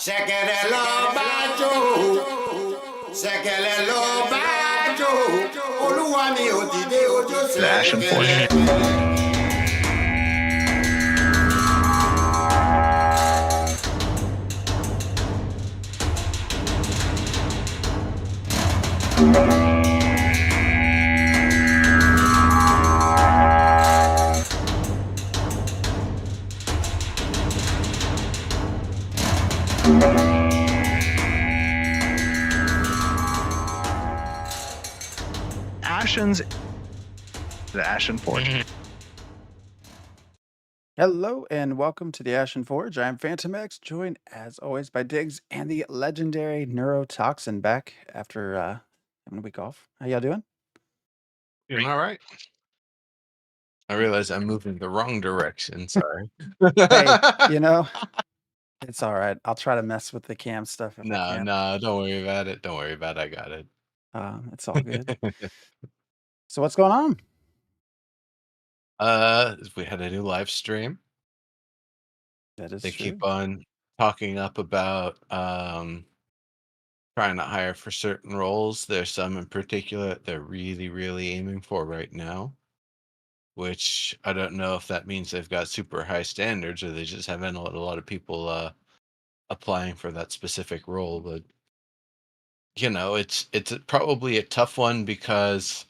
Ṣẹ̀kẹ̀rẹ̀ lọ bá jó, ṣẹ̀kẹ̀rẹ̀ lọ bá jó, olúwa mi ò dìde ojó The Ashen Forge. ṣẹ̀kẹ̀rẹ̀. The Ashen Forge. Hello and welcome to the Ashen Forge. I'm Phantom X, joined as always by Diggs and the legendary Neurotoxin back after having a week off. How y'all doing? Doing all right. I realize I'm moving the wrong direction. Sorry. Hey, you know, it's all right. I'll try to mess with the cam stuff if I can. No, don't worry about it. Don't worry about it. I got it. It's all good. So what's going on? We had a new live stream. That is They true. keep on talking up about trying to hire for certain roles. There's some in particular they're really aiming for right now, which I don't know if that means they've got super high standards or they just haven't a lot of people applying for that specific role. But it's probably a tough one because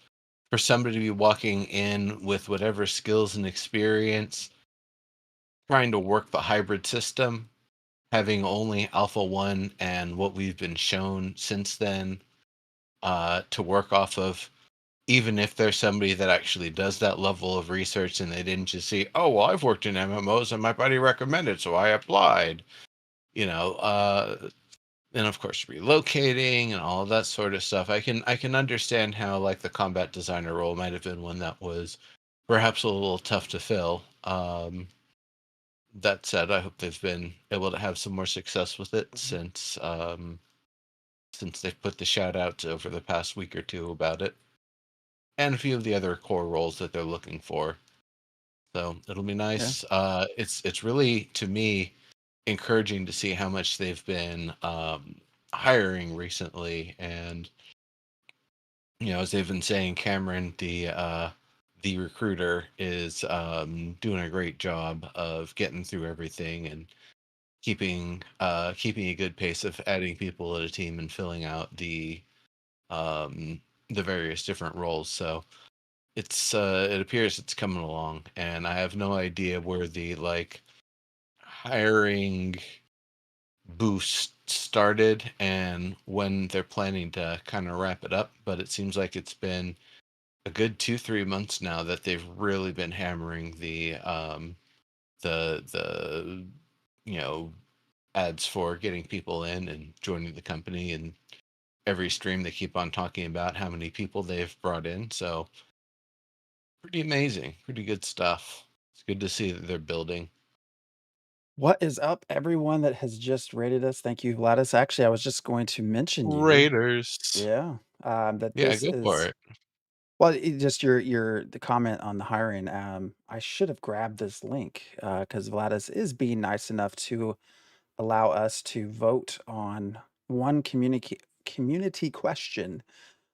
for somebody to be walking in with whatever skills and experience, trying to work the hybrid system, having only Alpha 1 and what we've been shown since then to work off of, even if there's somebody that actually does that level of research and they didn't just see, oh, well, I've worked in MMOs and my buddy recommended, so I applied, and of course relocating and all of that sort of stuff. I can understand how like the combat designer role might have been one that was perhaps a little tough to fill. That said, I hope they've been able to have some more success with it since they've put the shout outs over the past week or two about it, and a few of the other core roles that they're looking for. So it'll be nice. Yeah. It's really, to me, encouraging to see how much they've been hiring recently, and as they've been saying, Cameron, the recruiter, is doing a great job of getting through everything and keeping a good pace of adding people to the team and filling out the various different roles. So it appears it's coming along, and I have no idea where the hiring boost started and when they're planning to kind of wrap it up, but it seems like it's been a good 2-3 months now that they've really been hammering the ads for getting people in and joining the company, and every stream they keep on talking about how many people they've brought in. So pretty amazing, pretty good stuff. It's good to see that they're building. What is up, everyone that has just rated us? Thank you, Gladys. Actually, I was just going to mention you. Raiders. Yeah. That Yeah, this go is for it. well, just the comment on the hiring. I should have grabbed this link because Gladys is being nice enough to allow us to vote on one community question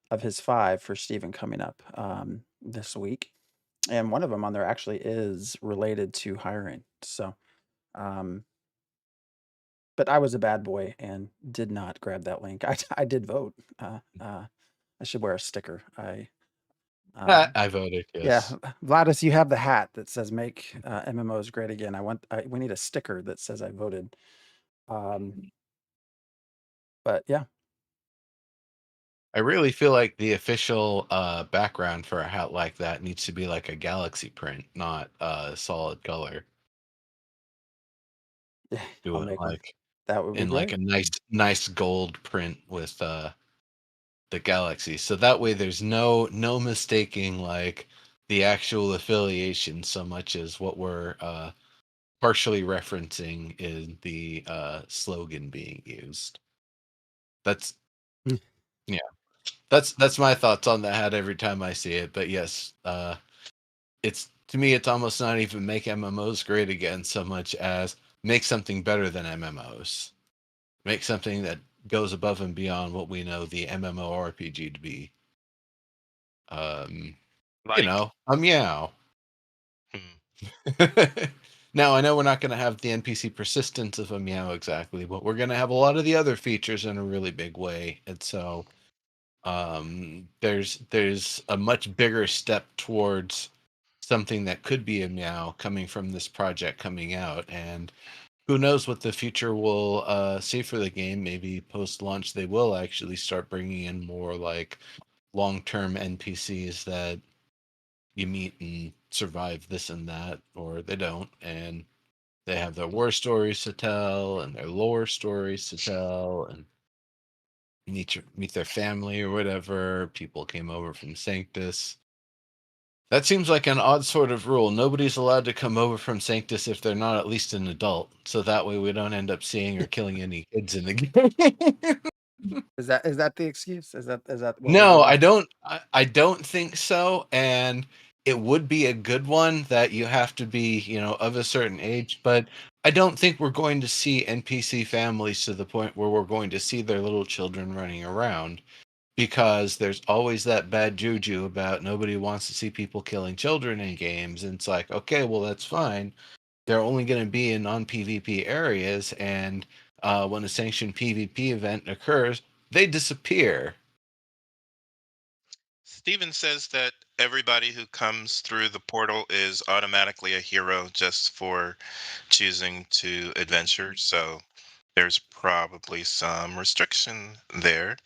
of his 5 for Stephen coming up this week, and one of them on there actually is related to hiring. So, but I was a bad boy and did not grab that link. I did vote. I should wear a sticker. I voted, Yeah, yes. Vladis, you have the hat that says "Make MMOs Great Again." We need a sticker that says I voted. But yeah, I really feel like the official background for a hat like that needs to be like a galaxy print, not a solid color. yeah, Do I'll it make one. like That would be in like great. a nice gold print with the galaxy, so that way there's no mistaking like the actual affiliation so much as what we're partially referencing in the slogan being used. That's yeah, that's my thoughts on the hat every time I see it. But yes, it's, to me, it's almost not even make MMOs great again so much as make something better than MMOs. make something that goes above and beyond what we know the MMORPG to be. Like, A meow. Now, I know we're not going to have the NPC persistence of a meow exactly, but we're going to have a lot of the other features in a really big way. And so there's a much bigger step towards something that could be a meow coming from this project coming out. And who knows what the future will see for the game. Maybe post-launch they will actually start bringing in more like long-term NPCs that you meet and survive this and that, or they don't, and they have their war stories to tell and their lore stories to tell, and meet their family or whatever. People came over from Sanctus. That seems like an odd sort of rule. Nobody's allowed to come over from Sanctus if they're not at least an adult, so that way we don't end up seeing or killing any kids in the game. Is that the excuse? Is that what we're No, going I with? don't. I don't think so. And it would be a good one that you have to be, of a certain age. But I don't think we're going to see NPC families to the point where we're going to see their little children running around, because there's always that bad juju about nobody wants to see people killing children in games. And it's like, okay, well, that's fine. They're only going to be in non-PvP areas, and when a sanctioned PvP event occurs, they disappear. Steven says that everybody who comes through the portal is automatically a hero just for choosing to adventure. So there's probably some restriction there,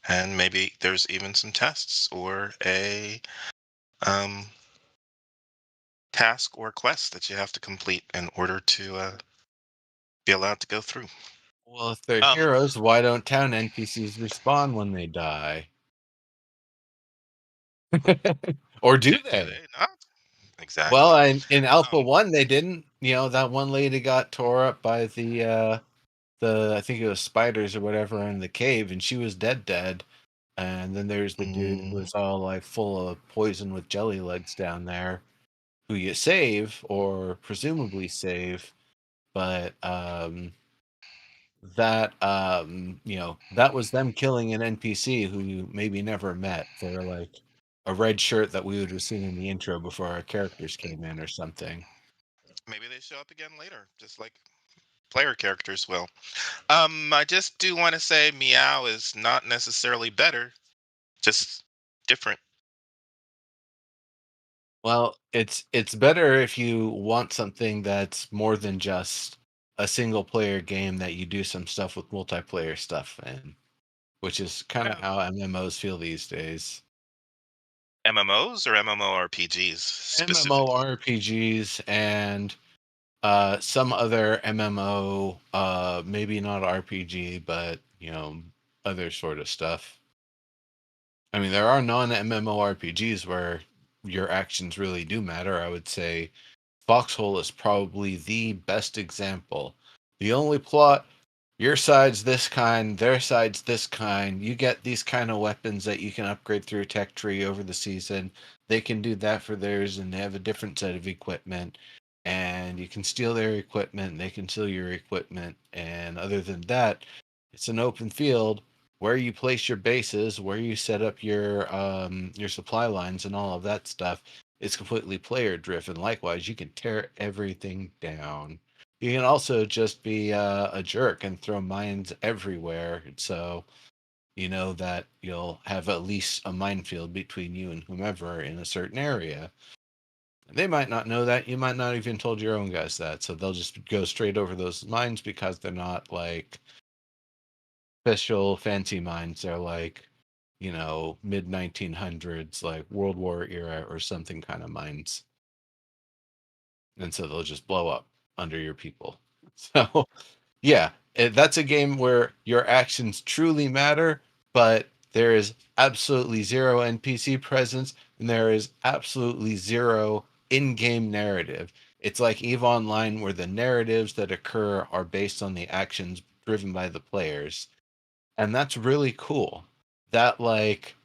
and maybe there's even some tests or a um, task or quest that you have to complete in order to be allowed to go through. Well, if they're Um, heroes, why don't town NPCs respawn when they die? Or do do they? they not? Well, Exactly. in Alpha Um, 1 they didn't. That one lady got tore up by the I think it was spiders or whatever in the cave, and she was dead. And then there's the dude who mm, was all like full of poison with jelly legs down there, who you save or presumably save, but that was them killing an NPC who you maybe never met. They're like a red shirt that we would have seen in the intro before our characters came in or something. maybe they show up again later, just like player characters will. I just do want to say Meow is not necessarily better, just different. Well, it's better if you want something that's more than just a single player game that you do some stuff with multiplayer stuff in, which is kind of Yeah. how MMOs feel these days. MMOs or MMORPGs specifically? MMORPGs and some other MMO, maybe not RPG, but other sort of stuff. I mean, there are non-MMORPGs where your actions really do matter. I would say Foxhole is probably the best example. The only plot, your side's this kind, their side's this kind. You get these kind of weapons that you can upgrade through a tech tree over the season. They can do that for theirs, and they have a different set of equipment. And you can steal their equipment, they can steal your equipment. And other than that, it's an open field. Where you place your bases, where you set up your supply lines, and all of that stuff, it's completely player driven. Likewise, you can tear everything down. You can also just be a jerk and throw mines everywhere. So you know that you'll have at least a minefield between you and whomever in a certain area. They might not know that. You might not even told your own guys that. So they'll just go straight over those mines because they're not like special fancy mines. They're like, mid 1900s, like World War era or something kind of mines. And so they'll just blow up under your people. So yeah, that's a game where your actions truly matter, but there is absolutely zero NPC presence, and there is absolutely zero in-game narrative. It's like EVE Online, where the narratives that occur are based on the actions driven by the players, and that's really cool. That like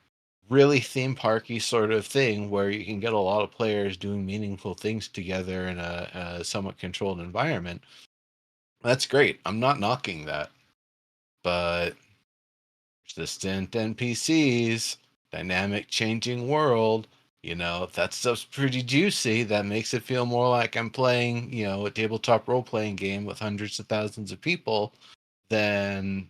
really theme parky sort of thing where you can get a lot of players doing meaningful things together in a somewhat controlled environment. That's great. I'm not knocking that. but persistent NPCs, dynamic changing world, that stuff's pretty juicy. That makes it feel more like I'm playing, a tabletop role-playing game with hundreds of thousands of people than,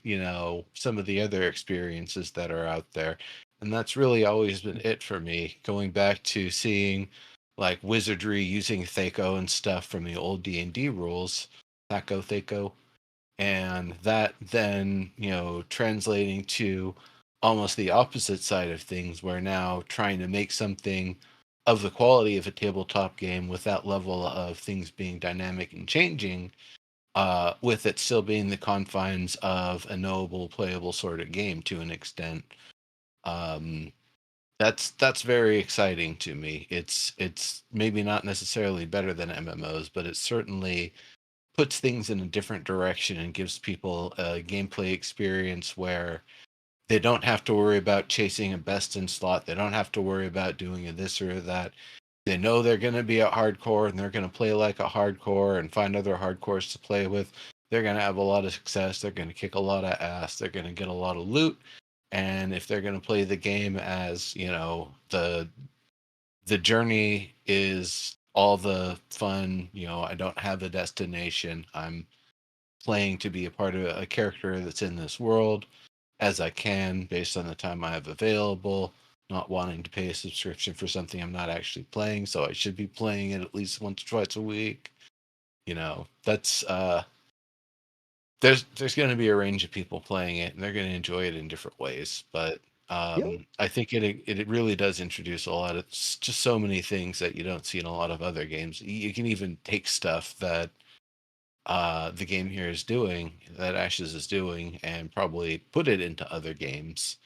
some of the other experiences that are out there. And that's really always been it for me, going back to seeing like wizardry using Thaco and stuff from the old D&D rules, Thaco, and that then, translating to almost the opposite side of things, where now trying to make something of the quality of a tabletop game with that level of things being dynamic and changing, with it still being the confines of a knowable, playable sort of game to an extent. That's very exciting to me. It's maybe not necessarily better than MMOs, but it certainly puts things in a different direction and gives people a gameplay experience where they don't have to worry about chasing a best in slot. They don't have to worry about doing a this or that. They know they're going to be a hardcore and they're going to play like a hardcore and find other hardcores to play with. They're going to have a lot of success. They're going to kick a lot of ass. They're going to get a lot of loot. And if they're going to play the game as, the journey is all the fun, I don't have a destination. I'm playing to be a part of a character that's in this world as I can based on the time I have available, not wanting to pay a subscription for something I'm not actually playing, so I should be playing it at least once or twice a week. That's there's going to be a range of people playing it, and they're going to enjoy it in different ways. But I think it really does introduce a lot of just so many things that you don't see in a lot of other games. You can even take stuff that the game here is doing, that Ashes is doing, and probably put it into other games,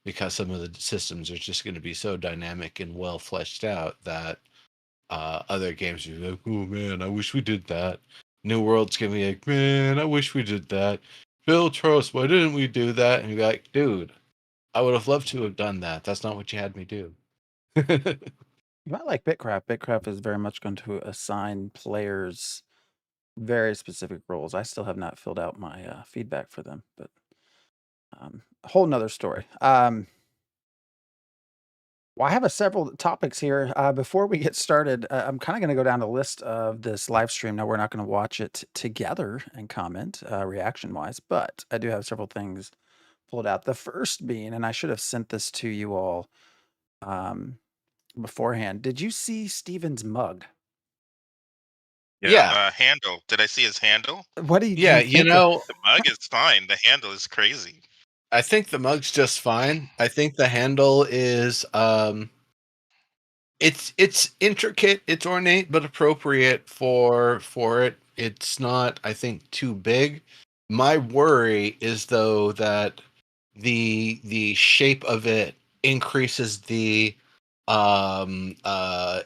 because some of the systems are just going to be so dynamic and well fleshed out that other games will be like, oh man, I wish we did that. New World's gonna be like, man, I wish we did that. Phil Trost, why didn't we do that? And you're like, dude, I would have loved to have done that. That's not what you had me do. You might like Bitcraft. Bitcraft is very much going to assign players very specific roles. I still have not filled out my feedback for them, but a whole nother story. Well, I have several topics here. Before we get started, I'm kind of going to go down the list of this live stream. Now, we're not going to watch it together and comment reaction-wise, but I do have several things pulled out. The first being, and I should have sent this to you all beforehand. Did you see Steven's mug? Yeah. Handle. Did I see his handle? What do you Yeah, think The mug is fine. The handle is crazy. I think the mug's just fine. I think the handle is it's intricate, it's ornate, but appropriate for it. It's not, I think, too big. My worry is though that the shape of it increases the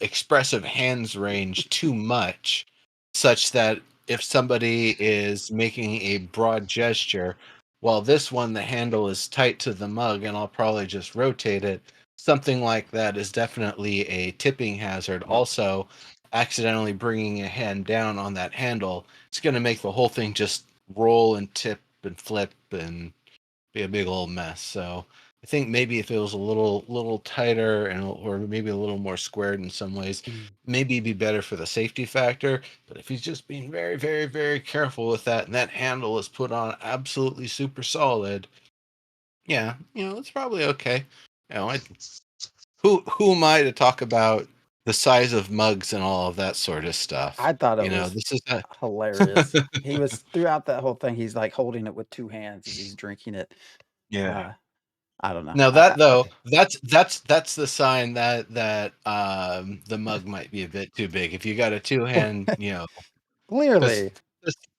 expressive hands range too much, such that if somebody is making a broad gesture, while this one, the handle is tight to the mug and I'll probably just rotate it, something like that is definitely a tipping hazard. Also, accidentally bringing a hand down on that handle, it's going to make the whole thing just roll and tip and flip and be a big old mess. So I think maybe if it was a little tighter and or maybe a little more squared in some ways, maybe it'd be better for the safety factor. But if he's just being very, very, very careful with that, and that handle is put on absolutely super solid, yeah, it's probably okay. Who am I to talk about the size of mugs and all of that sort of stuff? I thought it was This is hilarious. He was throughout that whole thing. He's like holding it with two hands as he's drinking it. yeah. I don't know. Now that though, that's the sign that the mug might be a bit too big. If you got a two hand, Clearly,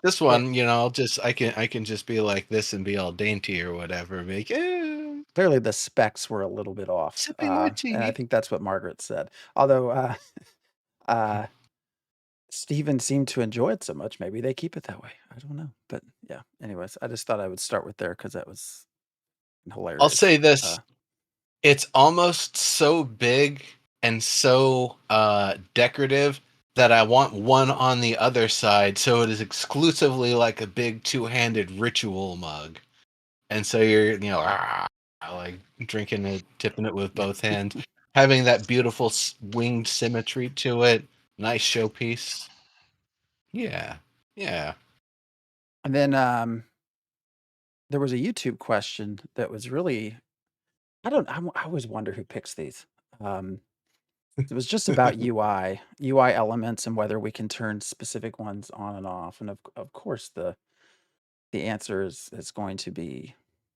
this one, I can just be like this and be all dainty or whatever. Make clearly the specs were a little bit off. And I think that's what Margaret said. Although Steven seemed to enjoy it so much, maybe they keep it that way. I don't know. But yeah, anyways, I just thought I would start with there because that was hilarious. I'll say this. It's almost so big and so decorative that I want one on the other side, so it is exclusively like a big two-handed ritual mug. And so you're, like drinking it, tipping it with both hands, having that beautiful winged symmetry to it, nice showpiece. Yeah, yeah. And then there was a YouTube question that was really, I always wonder who picks these. It was just about UI elements and whether we can turn specific ones on and off. And of course, the answer is going to be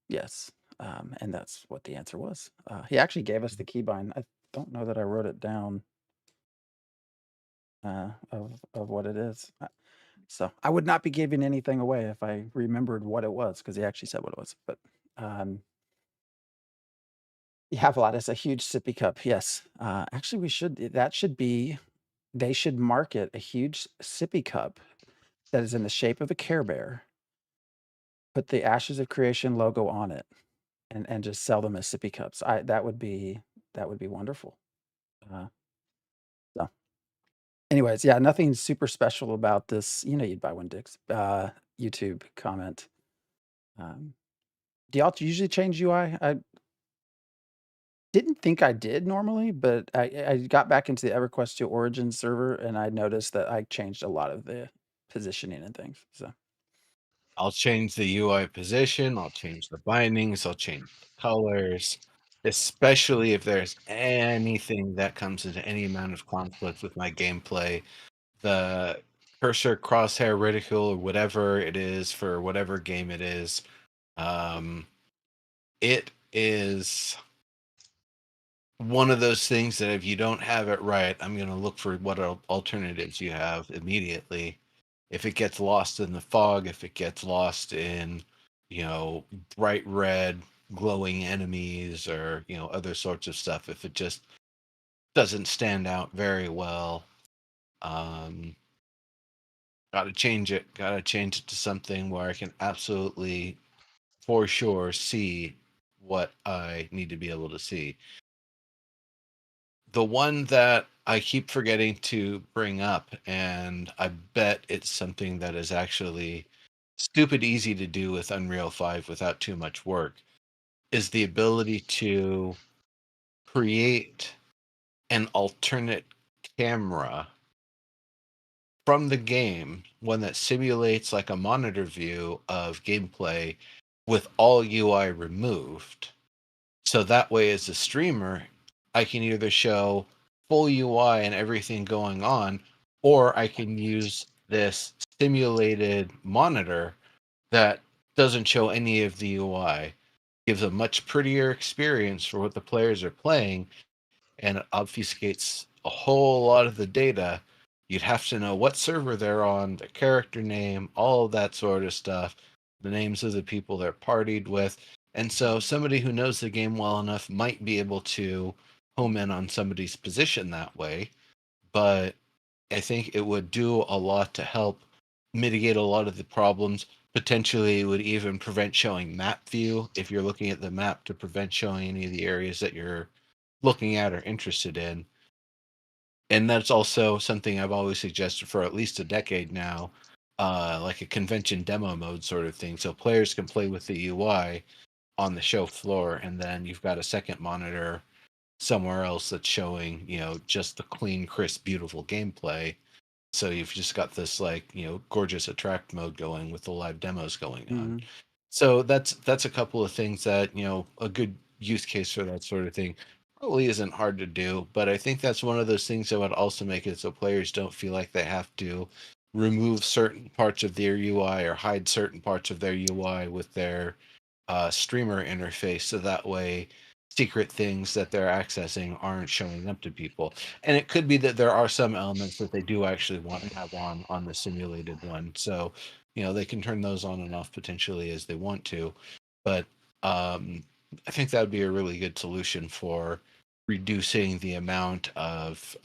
yes. And that's what the answer was. He actually gave us the keybind. I don't know that I wrote it down of what it is. So I would not be giving anything away if I remembered what it was, because he actually said what it was. But yeah, Vlad, it's a huge sippy cup. Yes. Actually, they should market a huge sippy cup that is in the shape of a Care Bear, put the Ashes of Creation logo on it, and just sell them as sippy cups. That would be wonderful. So, anyways, yeah, nothing super special about this. You'd buy one, Dix. YouTube comment. Do y'all usually change UI? I didn't think I did normally, but I got back into the EverQuest 2 Origins server, and I noticed that I changed a lot of the positioning and things. So I'll change the UI position, I'll change the bindings, I'll change the colors, especially if there's anything that comes into any amount of conflict with my gameplay. The cursor, crosshair, ridicule, or whatever it is for whatever game it is, it is one of those things that if you don't have it right, I'm going to look for what alternatives you have immediately. If it gets lost in the fog, if it gets lost in, bright red glowing enemies or, other sorts of stuff, if it just doesn't stand out very well, gotta change it. Gotta change it to something where I can absolutely, for sure, see what I need to be able to see. The one that I keep forgetting to bring up, and I bet it's something that is actually stupid easy to do with Unreal 5 without too much work, is the ability to create an alternate camera from the game, one that simulates like a monitor view of gameplay with all UI removed. So that way, as a streamer, I can either show full UI and everything going on, or I can use this simulated monitor that doesn't show any of the UI. Gives a much prettier experience for what the players are playing, and it obfuscates a whole lot of the data. You'd have to know what server they're on, the character name, all of that sort of stuff, the names of the people they're partied with. And so somebody who knows the game well enough might be able to home in on somebody's position that way. But I think it would do a lot to help mitigate a lot of the problems. Potentially, it would even prevent showing map view if you're looking at the map, to prevent showing any of the areas that you're looking at or interested in. And that's also something I've always suggested for at least a decade now, like a convention demo mode sort of thing. So players can play with the UI on the show floor, and then you've got a second monitor somewhere else that's showing, just the clean, crisp, beautiful gameplay. So you've just got this gorgeous attract mode going with the live demos going on. Mhm. So that's a couple of things that, a good use case for that sort of thing probably isn't hard to do, but I think that's one of those things that would also make it so players don't feel like they have to remove certain parts of their UI or hide certain parts of their UI with their streamer interface, so that way secret things that they're accessing aren't showing up to people. And it could be that there are some elements that they do actually want to have on the simulated one, so they can turn those on and off potentially as they want to. But I think that would be a really good solution for reducing the amount of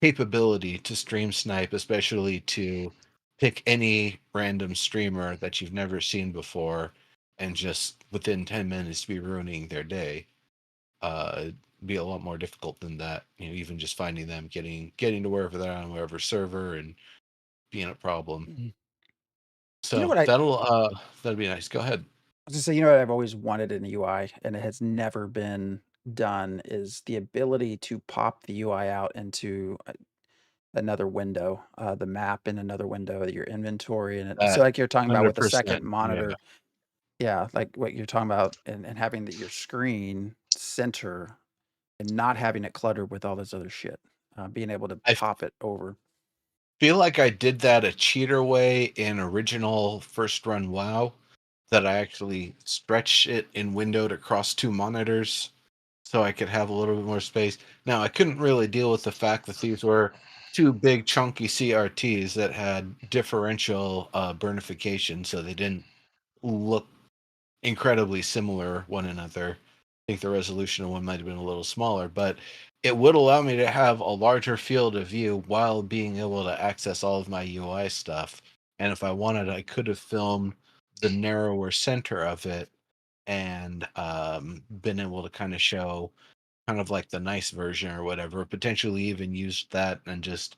capability to stream snipe, especially to pick any random streamer that you've never seen before and just within 10 minutes be ruining their day. Be a lot more difficult than that. Even just finding them, getting to wherever they're on wherever server and being a problem. You know So what I that'll be nice. Go ahead. was gonna say, you know what I've always wanted in a UI, and it has never been done, is the ability to pop the UI out into another window, the map in another window, your inventory, and so That like you're talking about with a second 100%. Yeah. monitor, yeah, like what you're talking about, and having your screen center and not having it cluttered with all this other shit, being able to I pop it over. feel like I did that a cheater way in original first run WoW, that I actually stretched it in windowed across 2 monitors so I could have a little bit more space. Now, I couldn't really deal with the fact that these were 2 big chunky CRTs that had differential burnification, so they didn't look incredibly similar one another. I think the resolution of one might have been a little smaller, but it would allow me to have a larger field of view while being able to access all of my UI stuff. And if I wanted, I could have filmed the narrower center of it and been able to kind of show kind of like the nice version or whatever, potentially even use that and just,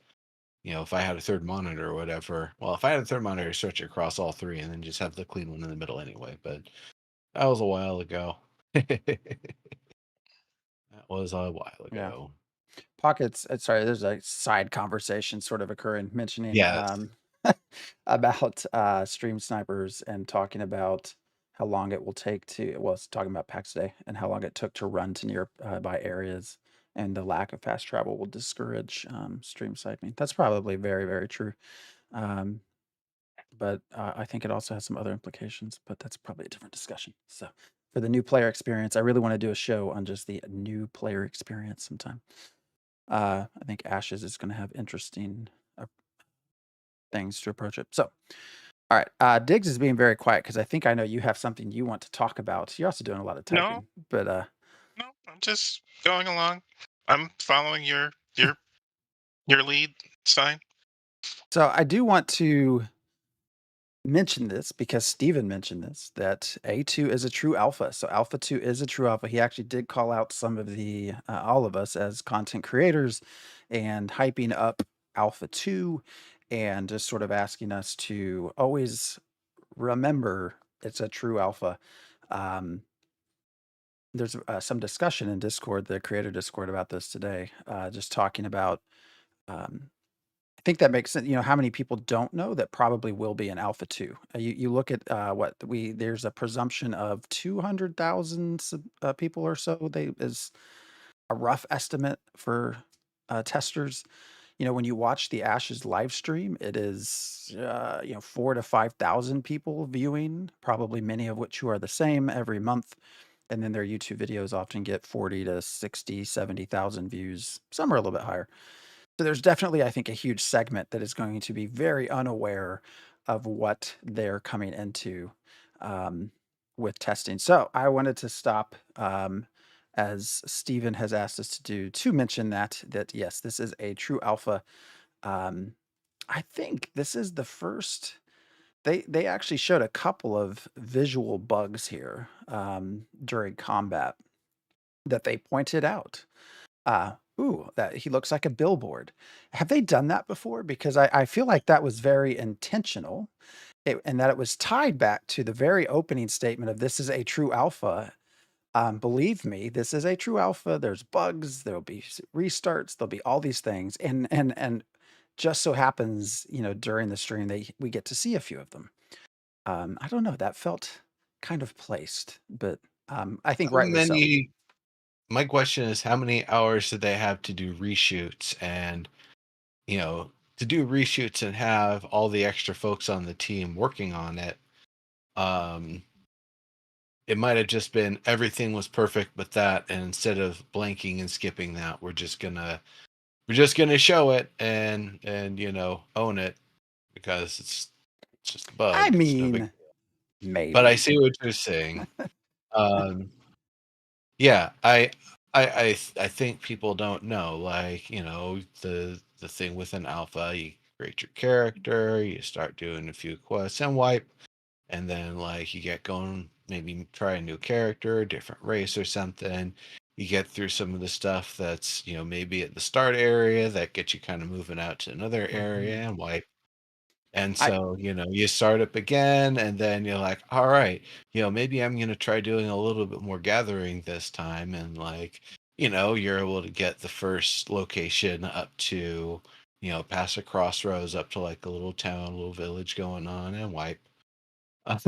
if I had a third monitor or whatever. Well, if I had a third monitor, stretch it across all 3 and then just have the clean one in the middle anyway. But that was a while ago. That was a while Yeah. ago. Pockets, sorry, there's a side conversation sort of occurring mentioning Yes. about stream snipers and talking about how long it will take to, well, it's talking about PAX Day and how long it took to run to nearby areas, and the lack of fast travel will discourage stream sniping. That's probably very, very true. Um, but I think it also has some other implications, but that's probably a different discussion. So for the new player experience, I really want to do a show on just the new player experience sometime. I think Ashes is going to have interesting things to approach it. So, all right, Diggs is being very quiet because I think I know you have something you want to talk about. You're also doing a lot of No, typing, but no, I'm just going along. I'm following your lead. It's fine. so I do want to mention this because Steven mentioned this, that A2 is a true alpha. So Alpha 2 is a true alpha. He actually did call out some of the all of us as content creators and hyping up Alpha 2 and just sort of asking us to always remember it's a true alpha. Um, there's some discussion in Discord, the creator Discord, about this today, just talking about um, I think that makes sense. You know, how many people don't know that probably will be in Alpha 2? You look at there's a presumption of 200,000 people or so. They is a rough estimate for testers. You know, when you watch the Ashes live stream, it is 4 to 5,000 people viewing, probably many of which who are the same every month. And then their YouTube videos often get 40 to 60, 70,000 views. Some are a little bit higher. So there's definitely, I think, a huge segment that is going to be very unaware of what they're coming into with testing. So I wanted to stop, as Stephen has asked us to do, to mention that yes, this is a true alpha. Um, I think this is the first. They actually showed a couple of visual bugs here during combat that they pointed out. Ooh, that he looks like a billboard. Have they done that before? Because I feel like that was very intentional, and that it was tied back to the very opening statement of this is a true alpha. Believe me, this is a true alpha. There's bugs. There'll be restarts. There'll be all these things, and just so happens, during the stream, we get to see a few of them. I don't know. That felt kind of placed, but I think How rightly so. many My question is, how many hours did they have to do reshoots? And, to do reshoots and have all the extra folks on the team working on it, um, it might have just been everything was perfect but that, and instead of blanking and skipping that, we're just gonna show it and own it because it's just a I bug. It's no big. mean, But I maybe. see what you're saying. Um, yeah, I think people don't know, like, the thing with an alpha, you create your character, you start doing a few quests and wipe, and then like you get going, maybe try a new character, different race or something. You get through some of the stuff that's, maybe at the start area that gets you kind of moving out to another Mhm. area and wipe. And I so, you start up again, and then you're like, all right, maybe I'm going to try doing a little bit more gathering this time. And like, you're able to get the first location up to, past a crossroads up to like a little town, a little village going on, and wipe. uh,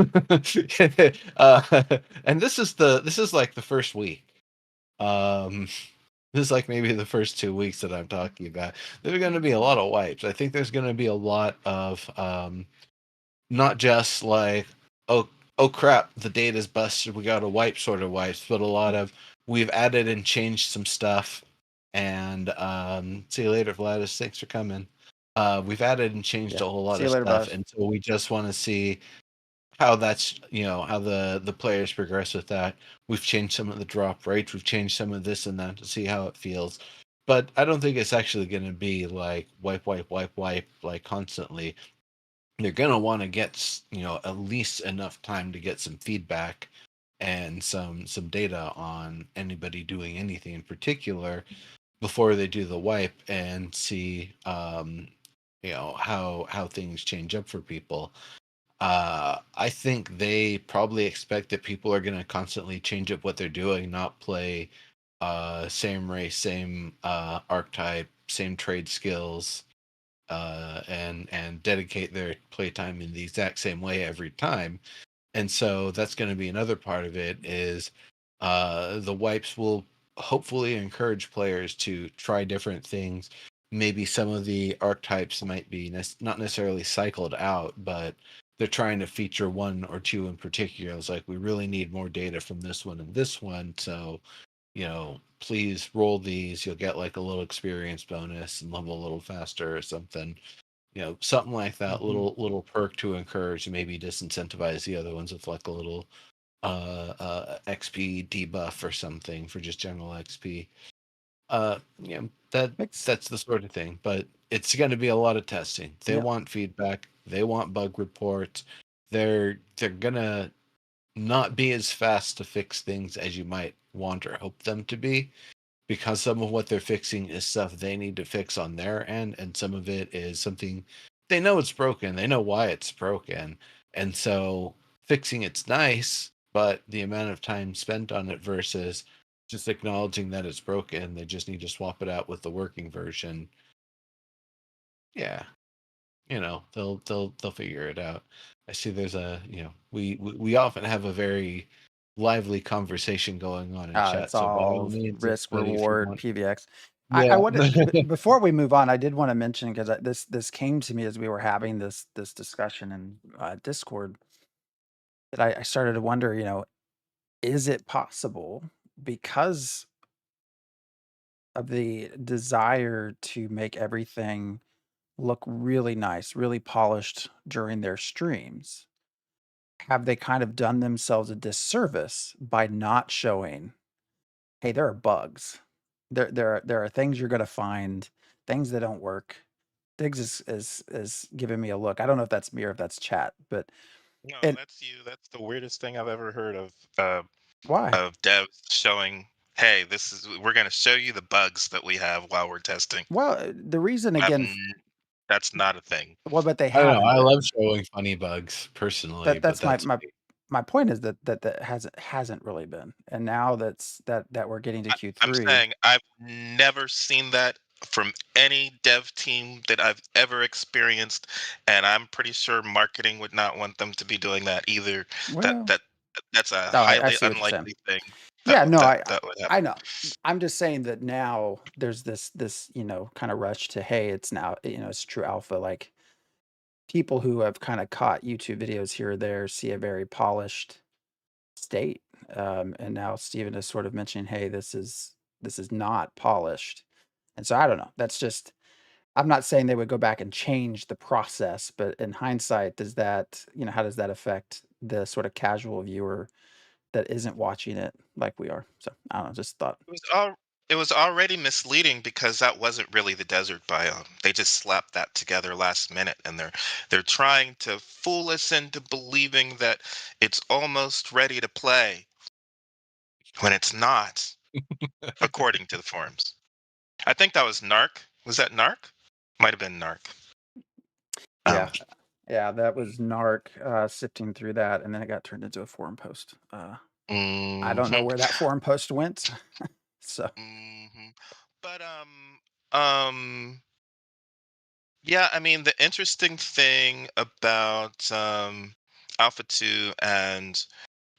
and this is like the first week. Um, this is like maybe the first 2 weeks that I'm talking about. There's going to be a lot of wipes. I think there's going to be a lot of not just like, oh crap, the data's busted, we got to wipe sort of wipes, but a lot of we've added and changed some stuff. And see you later, Vladis. Thanks for coming. We've added and changed yeah. a whole lot See of you later, stuff, Buzz. and so we just want to see how that's how the players progress with that. We've changed some of the drop rates, we've changed some of this and that to see how it feels. But I don't think it's actually going to be like wipe like constantly. They're going to want to get at least enough time to get some feedback and some data on anybody doing anything in particular before they do the wipe, and see how things change up for people. I think they probably expect that people are going to constantly change up what they're doing, not play same race, same archetype, same trade skills, and dedicate their playtime in the exact same way every time. And so that's going to be another part of it, is the wipes will hopefully encourage players to try different things. Maybe some of the archetypes might be not necessarily cycled out, but they're trying to feature one or two in particular. It's like, we really need more data from this one and this one. So, please roll these. You'll get like a little experience bonus and level a little faster or something. Something like that, little perk to encourage, maybe disincentivize the other ones with like a little XP debuff or something for just general XP. That's the sort of thing. But it's going to be a lot of testing. They Yep. want feedback. They want bug reports. They're gonna not be as fast to fix things as you might want or hope them to be, because some of what they're fixing is stuff they need to fix on their end, and some of it is something they know it's broken, they know why it's broken, and so fixing it's nice, but the amount of time spent on it versus just acknowledging that it's broken, they just need to swap it out with the working version. Yeah, they'll figure it out. I see there's a we often have a very lively conversation going on in chat, It's so by all all means, risk anybody, if you reward want. PVX. I Yeah. wanted before we move on, I did want to mention, because this came to me as we were having this discussion in Discord, that I started to wonder, is it possible, because of the desire to make everything look really nice, really polished during their streams, have they kind of done themselves a disservice by not showing, hey, there are bugs. There are things you're gonna find, things that don't work. Diggs is giving me a look. I don't know if that's me or if that's chat, but No, and that's you. That's the weirdest thing I've ever heard why? of devs showing, hey, we're going to show you the bugs that we have while we're testing. Well, the reason I've again, That's not a thing. well, but they I don't know. haven't I been. love showing funny bugs personally, That but that's my that's my me. my point is that hasn't really been, and now that we're getting to I'm Q3. saying I've never seen that from any dev team that I've ever experienced, and I'm pretty sure marketing would not want them to be doing that either. That Well, that that's a oh, I highly see what you're saying. unlikely thing Yeah, no, that would happen. I know. I'm just saying that now there's this kind of rush to, hey, it's now, it's true alpha. Like, people who have kind of caught YouTube videos here or there see a very polished state. And now Steven is sort of mentioning, hey, this is not polished. And so I don't know. That's just, I'm not saying they would go back and change the process, but in hindsight, does that, how does that affect the sort of casual viewer that isn't watching it like we are? So I don't know, just thought. It was all it was already misleading because that wasn't really the desert biome. They just slapped that together last minute, and they're trying to fool us into believing that it's almost ready to play when it's not, according to the forums. I think that was Narc. Was that Narc? Might have been Narc. Yeah. Um, Yeah, that was Narc sifting through that, and then it got turned into a forum post. I don't know Mhm. where that forum post went. So Mhm. But um yeah, I mean the interesting thing about Alpha 2 and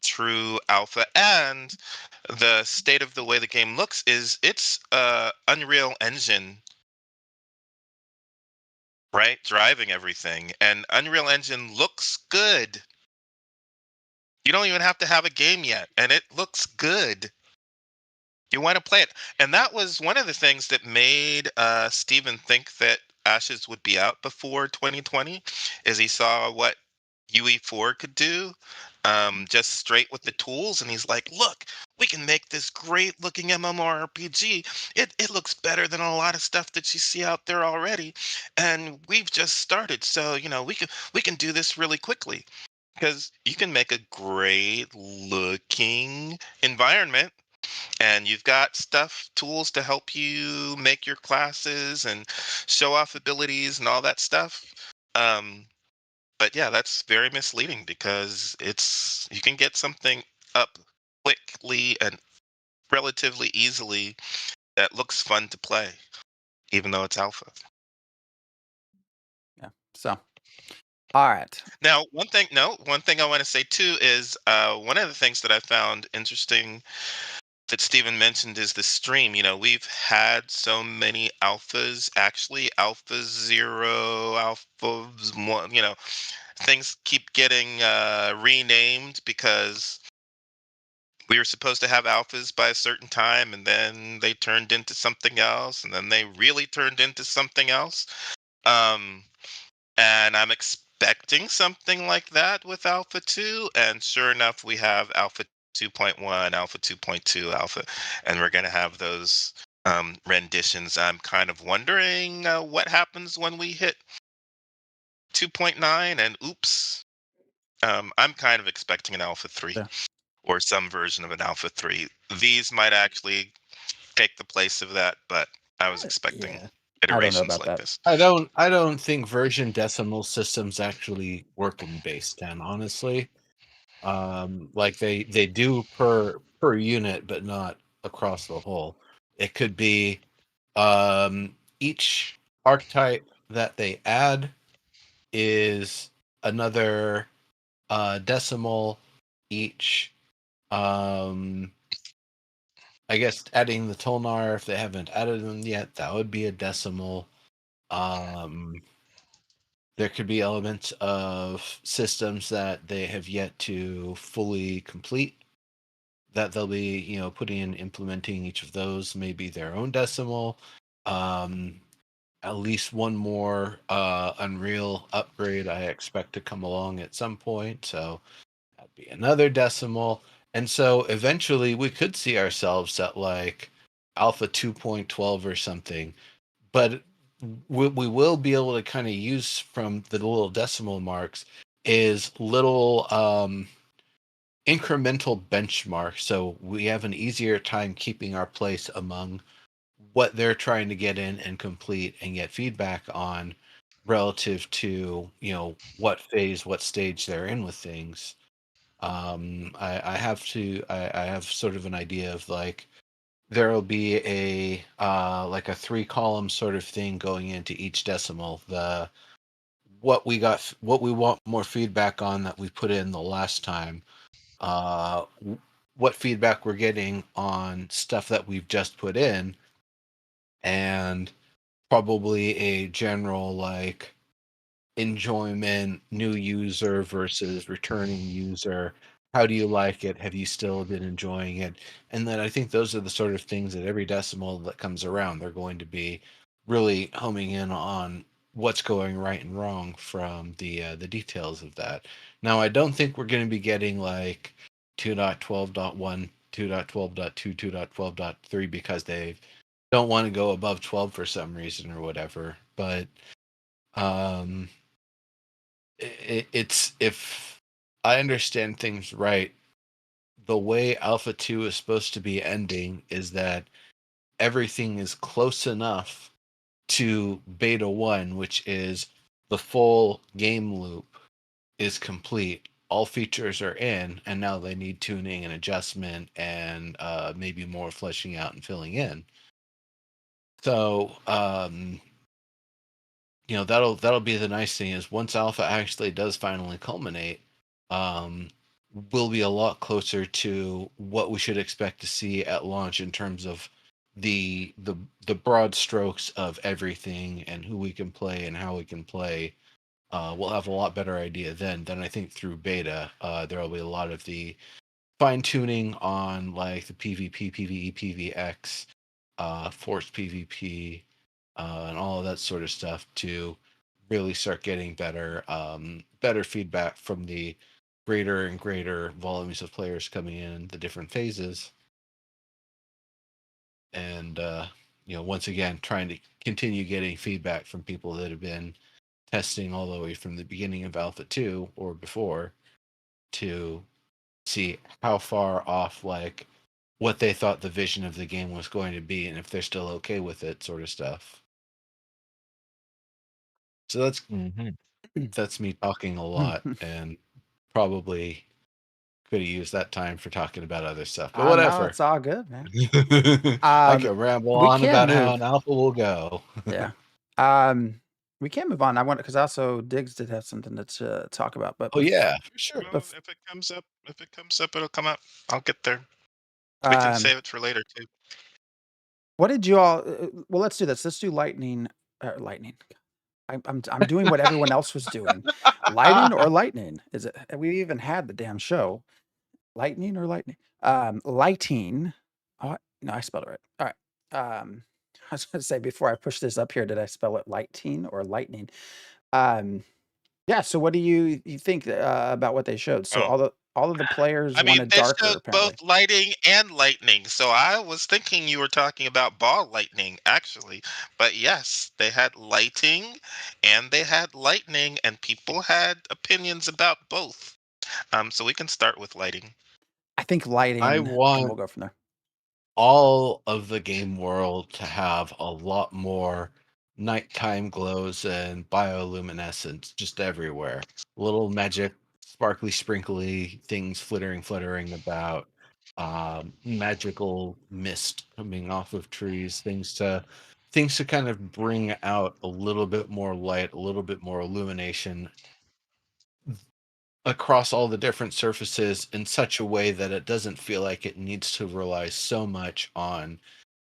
True Alpha and the state of the way the game looks is it's Unreal Engine, right? Driving everything. And Unreal Engine looks good. You don't even have to have a game yet, and it looks good. You want to play it. And that was one of the things that made Steven think that Ashes would be out before 2020, is he saw what UE4 could do, just straight with the tools, and he's like, look, we can make this great looking MMORPG. It looks better than a lot of stuff that you see out there already. And we've just started. So, we can do this really quickly. Because you can make a great looking environment, and you've got tools to help you make your classes and show off abilities and all that stuff. um but yeah, that's very misleading, because you can get something up quickly and relatively easily that looks fun to play, even though it's alpha. yeah. So all right. Now, one thing I want to say too is, one of the things that I found interesting that Steven mentioned is the stream. We've had so many alphas, actually, Alpha Zero, Alpha One, things keep getting renamed because we were supposed to have alphas by a certain time, and then they turned into something else, and then they really turned into something else. Um, and I'm expecting something like that with Alpha 2. And sure enough, we have Alpha 2.1, Alpha 2.2, Alpha, and we're going to have those renditions. I'm kind of wondering what happens when we hit 2.9 and oops. I'm kind of expecting an Alpha 3 Yeah. or some version of an Alpha 3. These might actually take the place of that, but I was expecting Yeah. I don't know iterations about like that. this. I don't think version decimal systems actually work in base 10, honestly. Like they do per unit, but not across the whole. It could be each archetype that they add is another decimal each. um I guess adding the Tolnar, if they haven't added them yet, that would be a decimal. um there could be elements of systems that they have yet to fully complete, that they'll be, putting in, implementing each of those, maybe their own decimal. um at least one more Unreal upgrade I expect to come along at some point, so that'd be another decimal. And so eventually we could see ourselves at like Alpha 2.12 or something, but we will be able to kind of use from the little decimal marks is little incremental benchmarks, so we have an easier time keeping our place among what they're trying to get in and complete and get feedback on, relative to what phase, what stage they're in with things. I have sort of an idea of like there will be a like a 3 column sort of thing going into each decimal. The what we want more feedback on that we put in the last time, what feedback we're getting on stuff that we've just put in, and probably a general like enjoyment, new user versus returning user. How do you like it? Have you still been enjoying it? And then I think those are the sort of things that every decimal that comes around, they're going to be really homing in on what's going right and wrong from the details of that. Now, I don't think we're going to be getting like 2.12.1, 2.12.2, 2.12.3 because they don't want to go above 12 for some reason or whatever. But um it's, if I understand things right, the way Alpha 2 is supposed to be ending is that everything is close enough to Beta 1, which is the full game loop is complete. All features are in, and now they need tuning and adjustment and maybe more fleshing out and filling in. So that'll be the nice thing is once alpha actually does finally culminate, we'll be a lot closer to what we should expect to see at launch in terms of the broad strokes of everything and who we can play and how we can play. We'll have a lot better idea then than I think through beta. There will be a lot of the fine tuning on like the PvP, PvE, PvX, forced PvP, and all of that sort of stuff to really start getting better feedback from the greater and greater volumes of players coming in the different phases. And once again, trying to continue getting feedback from people that have been testing all the way from the beginning of Alpha 2 or before to see how far off like what they thought the vision of the game was going to be and if they're still okay with it, sort of stuff. So that's me talking a lot and probably could have used that time for talking about other stuff, but No, whatever. it's all good, man. I can ramble we on can about how move. an alpha will go. Yeah. We can move on. I want because also Diggs did have something to talk about, but Oh yeah, for sure. Well, if it comes up, it'll come up. I'll get there. We can save it for later too. What did you all? Well, let's do this. Let's do lightning. Lightning. I'm doing what everyone else was doing. Lighting or lightning? Is it? We even had the damn show. Lightning or lightning? Lighting. Oh, no, I spelled it right. All right. I was going to say before I push this up here, did I spell it lighting or lightning? Yeah. So, what do you think about what they showed? So, Oh. all of the players I mean, wanted they darker, showed apparently. both lighting and lightning, so I was thinking you were talking about ball lightning, actually. But yes, they had lighting and they had lightning, and people had opinions about both. So we can start with lighting. I think I lighting, and we'll want go from there. all of the game world to have a lot more nighttime glows and bioluminescence just everywhere. Little magic, sparkly, sprinkly things fluttering about. Magical mist coming off of trees. Things to kind of bring out a little bit more light, a little bit more illumination across all the different surfaces in such a way that it doesn't feel like it needs to rely so much on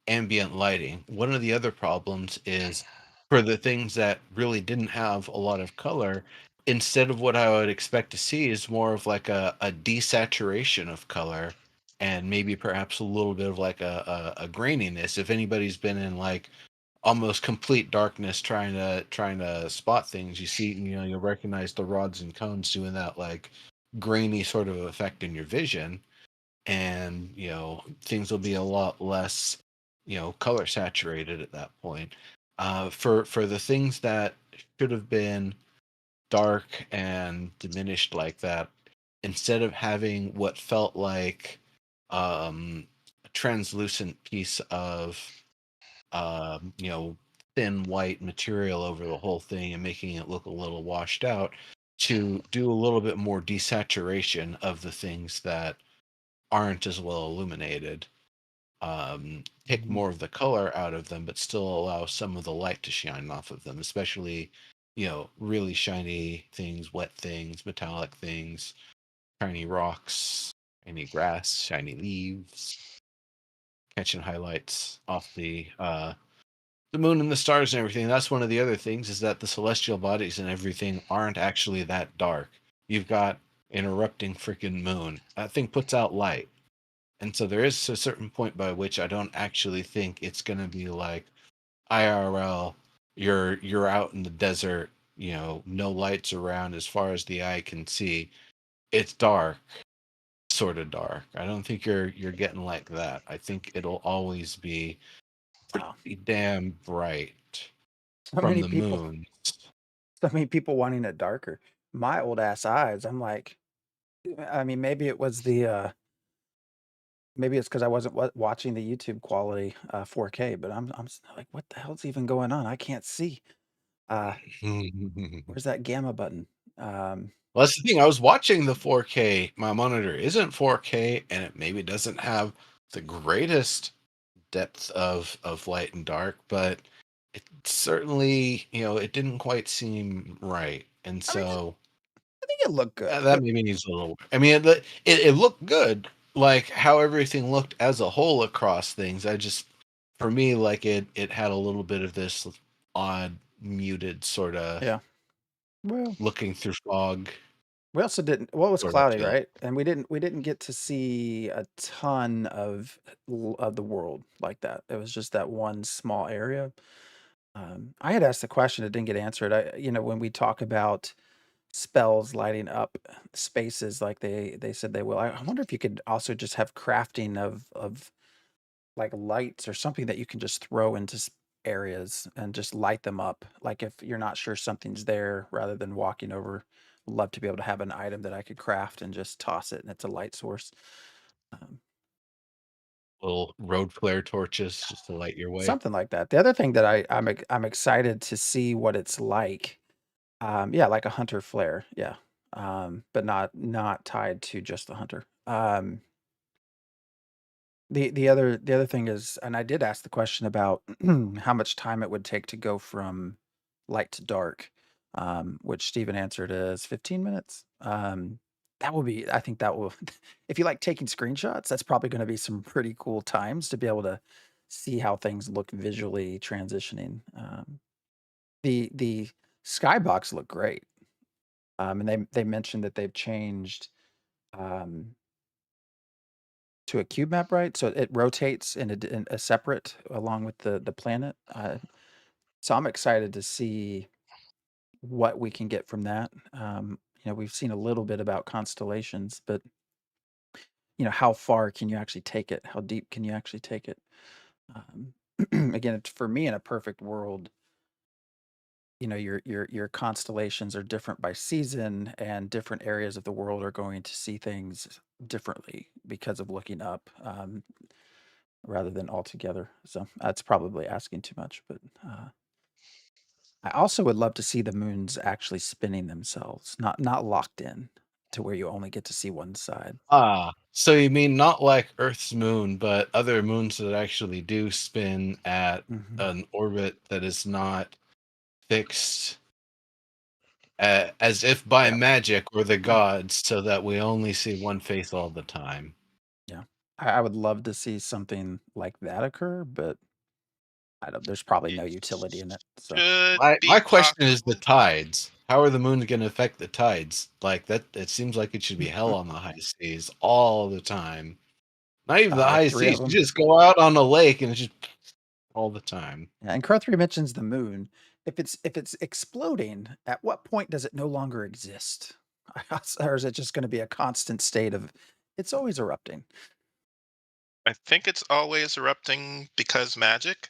ambient lighting. One of the other problems is for the things that really didn't have a lot of color, instead of what I would expect to see is more of like a desaturation of color and maybe perhaps a little bit of like a graininess. If anybody's been in like almost complete darkness trying to spot things, you see, you'll recognize the rods and cones doing that like grainy sort of effect in your vision, and things will be a lot less color saturated at that point. For the things that should have been dark and diminished like that, instead of having what felt like a translucent piece of thin white material over the whole thing and making it look a little washed out, to do a little bit more desaturation of the things that aren't as well illuminated. Take more of the color out of them, but still allow some of the light to shine off of them, especially, really shiny things, wet things, metallic things, shiny rocks, shiny grass, shiny leaves, catching highlights off the moon and the stars and everything. That's one of the other things, is that the celestial bodies and everything aren't actually that dark. You've got an erupting freaking moon. That thing puts out light. And so there is a certain point by which I don't actually think it's going to be like IRL. You're out in the desert, no lights around as far as the eye can see. It's dark, sort of dark. I don't think you're getting like that. I think it'll always be Wow. pretty damn bright So from many the people, moon. so many people wanting it darker. My old ass eyes, I'm like, I mean, maybe it was maybe it's because I wasn't watching the YouTube quality 4K, but I'm like, what the hell's even going on? I can't see. Uh, Well, where's that gamma button? Um, that's the thing. I was watching the 4K. My monitor isn't 4K, and it maybe doesn't have the greatest depth of light and dark, but it certainly, it didn't quite seem right, and I mean, so I think it looked good. that maybe needs a little. I mean, it looked good, like how everything looked as a whole across things. For me, like it had a little bit of this odd, muted sort of Yeah. Well, looking through fog we also didn't. Well, it was sort of cloudy, feel. right? And we didn't get to see a ton of the world like that. It was just that one small area. I had asked the question, it didn't get answered. When we talk about spells lighting up spaces like they said they will, I wonder if you could also just have crafting of like lights or something that you can just throw into areas and just light them up. Like if you're not sure something's there, rather than walking over, love to be able to have an item that I could craft and just toss it and it's a light source. Um, Little road flare torches just to light your way. Something like that. The other thing that I'm excited to see what it's like. Yeah, like a hunter flare. Yeah. But not tied to just the hunter. The other thing is, and I did ask the question about how much time it would take to go from light to dark, which Steven answered as 15 minutes. That will be, I think that will, if you like taking screenshots, that's probably going to be some pretty cool times to be able to see how things look visually transitioning. The skybox look great, and they mentioned that they've changed. Um, to a cube map, right? So it rotates in a separate along with the planet. So I'm excited to see what we can get from that. We've seen a little bit about constellations, but how far can you actually take it? How deep can you actually take it? Um, Again, for me, in a perfect world, your constellations are different by season, and different areas of the world are going to see things differently because of looking up. Rather than altogether. So that's probably asking too much, but I also would love to see the moons actually spinning themselves, not locked in to where you only get to see one side. So you mean not like Earth's moon, but other moons that actually do spin at Hmm. an orbit that is not fixed, as if by Yeah, magic or the gods, so that we only see one face all the time. yeah. I would love to see something like that occur, but I don't. There's probably no It utility in it. So should My be question is the possible. tides. How are the moons going to affect the tides? Like that, it seems like it should be hell on the high seas all the time. Not even the high three of seas. You them. just go out on a lake and it's just all the time. Yeah, and Crow 3 mentions the moon. If it's exploding, at what point does it no longer exist? Or is it just going to be a constant state of it's always erupting? I think it's always erupting because magic.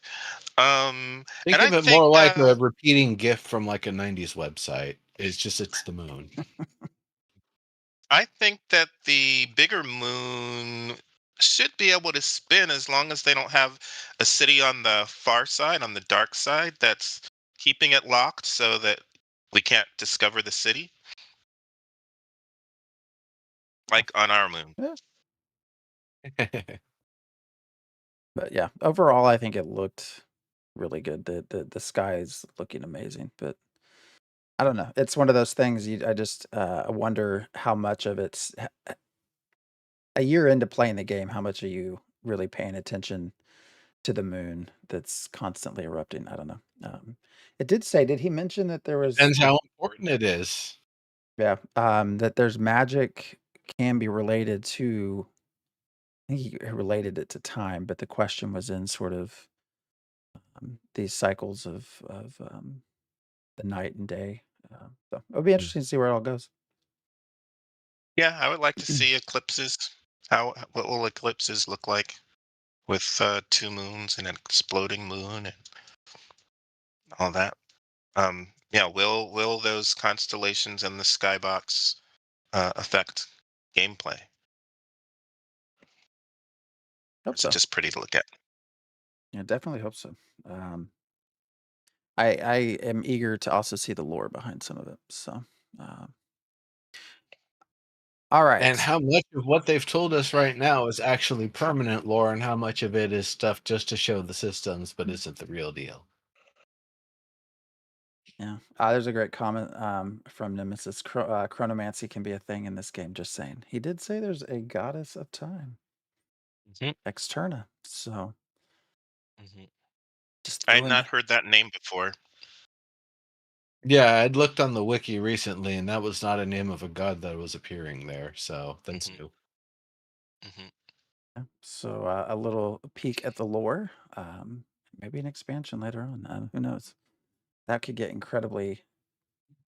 Um, Think and I of it think more like a repeating GIF from like a 90s website. It's the moon. that the bigger moon should be able to spin as long as they don't have a city on the far side, on the dark side, that's keeping it locked so that we can't discover the city, Yeah. like on our moon. Yeah. But yeah, overall, I think it looked really good. The sky is looking amazing, but I don't know. It's one of those things. I just wonder how much of it's a year into playing the game. How much are you really paying attention to the moon that's constantly erupting? I don't know. It did say. Did he mention that there was? Depends how important it is. Yeah. That there's magic can be related to. I think he related it to time, but the question was in sort of these cycles of the night and day. So it'll be Mm. interesting to see where it all goes. Yeah, I would like to see eclipses. What will eclipses look like with two moons and an exploding moon and all that? Yeah, will those constellations in the skybox affect gameplay? Or Hope is it so. just pretty to look at? Yeah, definitely hope so. Um, I am eager to also see the lore behind some of it. So, all right. And how much of what they've told us right now is actually permanent lore, and how much of it is stuff just to show the systems, but isn't the real deal? Yeah. There's a great comment from Nemesis. Chronomancy can be a thing in this game. Just saying. He did say there's a goddess of time, Externa. So, just I had throwing not that. heard that name before. Yeah, I'd looked on the wiki recently, and that was not a name of a god that was appearing there. So that's new. Yeah. So a little peek at the lore. Maybe an expansion later on. Who knows? That could get incredibly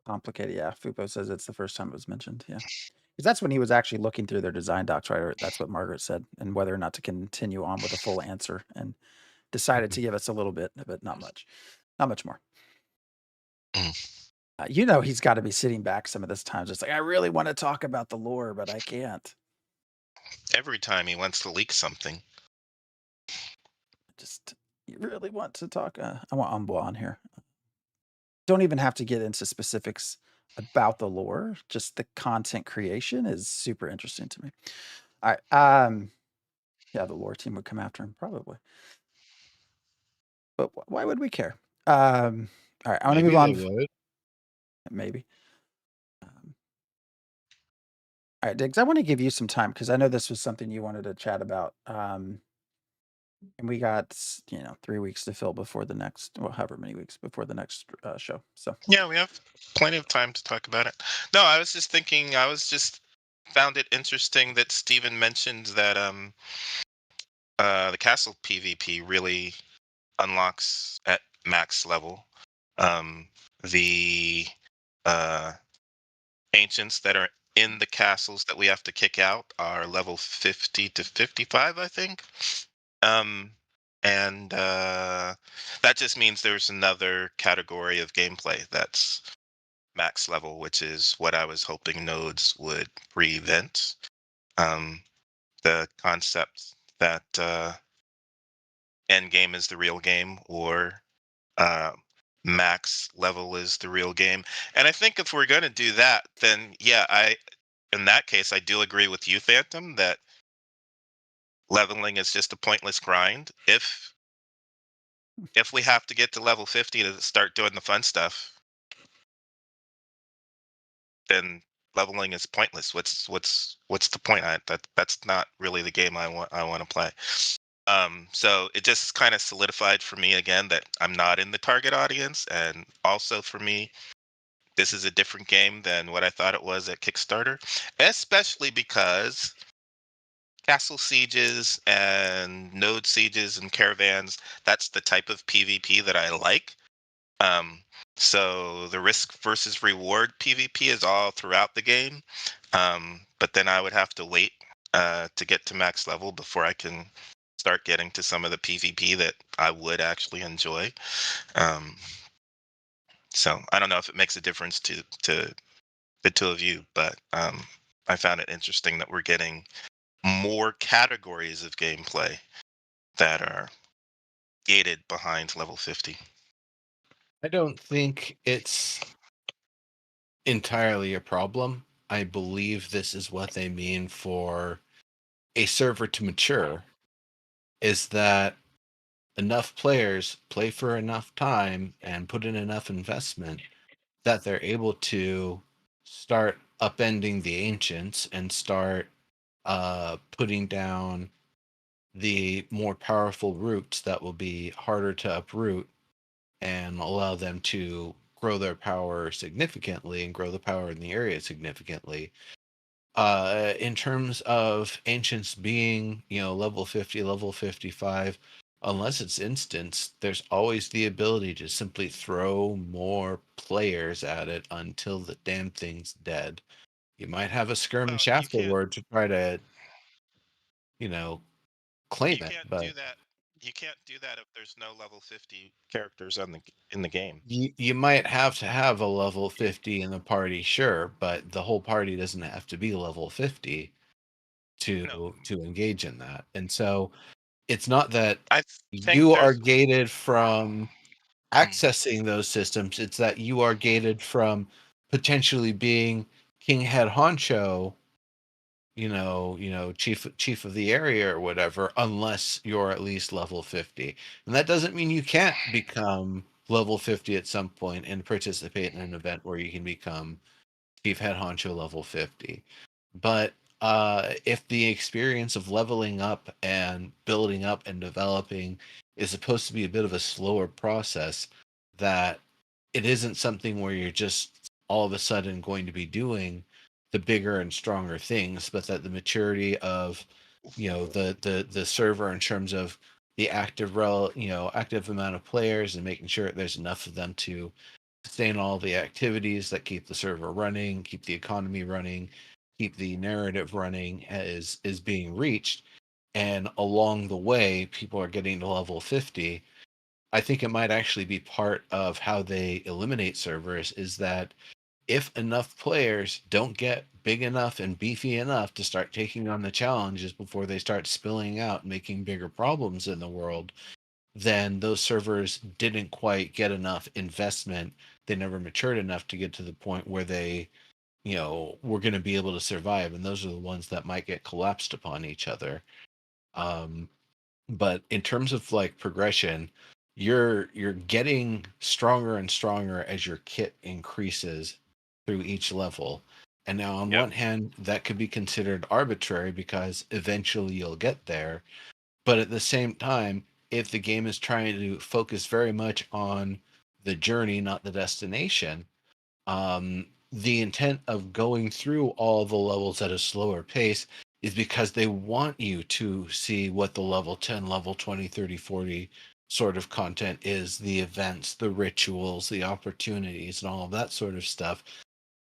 complicated. Yeah, Fupo says it's the first time it was mentioned. Yeah. Because that's when he was actually looking through their design docs, right? Or that's what Margaret said, and whether or not to continue on with a full answer, and decided to give us a little bit, but not much. Not much more. He's got to be sitting back some of this time, just like, I really want to talk about the lore, but I can't. Every time he wants to leak something. You really want to talk? I want Umbo on here. Don't even have to get into specifics about the lore. Just the content creation is super interesting to me. All right. Yeah, the lore team would come after him probably. But why would we care? All right, I want to move on. Would. Maybe. All right, Diggs, I want to give you some time because I know this was something you wanted to chat about. And we got 3 weeks to fill before the next, well, however many weeks before the next show. So Yeah, we have plenty of time to talk about it. No, I was just thinking. Found it interesting that Steven mentioned that the castle PvP really unlocks at max level. The uh, ancients that are in the castles that we have to kick out are level 50 to 55, I think. And that just means there's another category of gameplay that's max level, which is what I was hoping nodes would prevent. The concept that end game is the real game, or uh, max level is the real game. And I think if we're going to do that, then yeah, in that case, I do agree with you, Phantom, that leveling is just a pointless grind. If we have to get to level 50 to start doing the fun stuff, then leveling is pointless. What's the point? That's not really the game I want to play. So it just kind of solidified for me again that I'm not in the target audience, and also for me, this is a different game than what I thought it was at Kickstarter, especially because castle sieges and node sieges and caravans, that's the type of PvP that I like. Um, so the risk versus reward PvP is all throughout the game. But then I would have to wait to get to max level before I can start getting to some of the PvP that I would actually enjoy. So I don't know if it makes a difference to the two of you, but I found it interesting that we're getting more categories of gameplay that are gated behind level 50. I don't think it's entirely a problem. I believe this is what they mean for a server to mature, is that enough players play for enough time and put in enough investment that they're able to start upending the ancients and start putting down the more powerful roots that will be harder to uproot and allow them to grow their power significantly and grow the power in the area significantly. In terms of ancients being, level 50, level 55, unless it's instance, there's always the ability to simply throw more players at it until the damn thing's dead. You might have a skirmish You can't afterward to try to, claim you it, can't but do that. You can't do that if there's no level 50 characters in the game. you might have to have a level 50 in the party, sure, but the whole party doesn't have to be level 50 No, to engage in that. And so it's not that I think you are there's gated from accessing those systems. It's that you are gated from potentially being king head honcho, chief of the area or whatever, unless you're at least level 50. And that doesn't mean you can't become level 50 at some point and participate in an event where you can become chief head honcho level 50. But if the experience of leveling up and building up and developing is supposed to be a bit of a slower process, that it isn't something where you're just all of a sudden going to be doing the bigger and stronger things, but that the maturity of the server in terms of the active amount of players and making sure there's enough of them to sustain all the activities that keep the server running, keep the economy running, keep the narrative running is being reached. And along the way, people are getting to level 50. I think it might actually be part of how they eliminate servers, is that if enough players don't get big enough and beefy enough to start taking on the challenges before they start spilling out and making bigger problems in the world, then those servers didn't quite get enough investment. They never matured enough to get to the point where they, were going to be able to survive. And those are the ones that might get collapsed upon each other. But in terms of like progression, you're getting stronger and stronger as your kit increases through each level. And now on one hand, that could be considered arbitrary because eventually you'll get there. But at the same time, if the game is trying to focus very much on the journey, not the destination, the intent of going through all the levels at a slower pace is because they want you to see what the level 10, level 20, 30, 40 sort of content is, the events, the rituals, the opportunities, and all of that sort of stuff.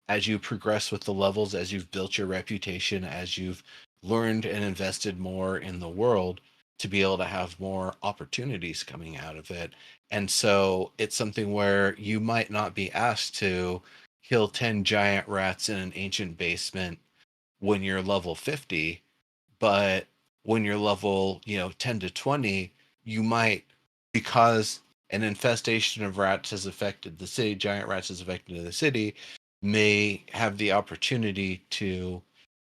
As you progress with the levels, as you've built your reputation, as you've learned and invested more in the world, to be able to have more opportunities coming out of it. And so it's something where you might not be asked to kill 10 giant rats in an ancient basement when you're level 50, but when you're level 10 to 20, you might, because an infestation of rats has affected the city, giant rats has affected the city, may have the opportunity to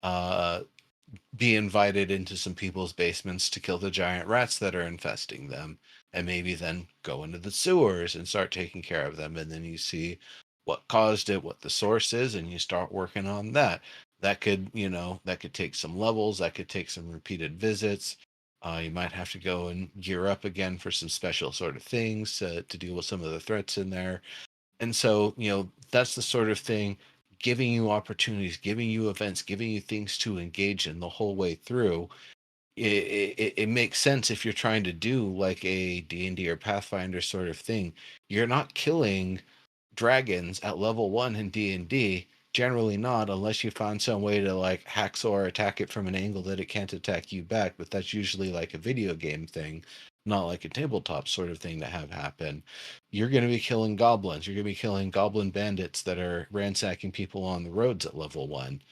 uh, be invited into some people's basements to kill the giant rats that are infesting them, and maybe then go into the sewers and start taking care of them. And then you see what caused it, what the source is, and you start working on that. That could, that could take some levels, that could take some repeated visits. You might have to go and gear up again for some special sort of things to deal with some of the threats in there. And so, that's the sort of thing, giving you opportunities, giving you events, giving you things to engage in the whole way through. It makes sense if you're trying to do like a D&D or Pathfinder sort of thing. You're not killing dragons at level 1 in D&D, generally not, unless you find some way to like hacksaw attack it from an angle that it can't attack you back. But that's usually like a video game thing, not like a tabletop sort of thing to have happen. You're going to be killing goblins. You're going to be killing goblin bandits that are ransacking people on the roads at level 1.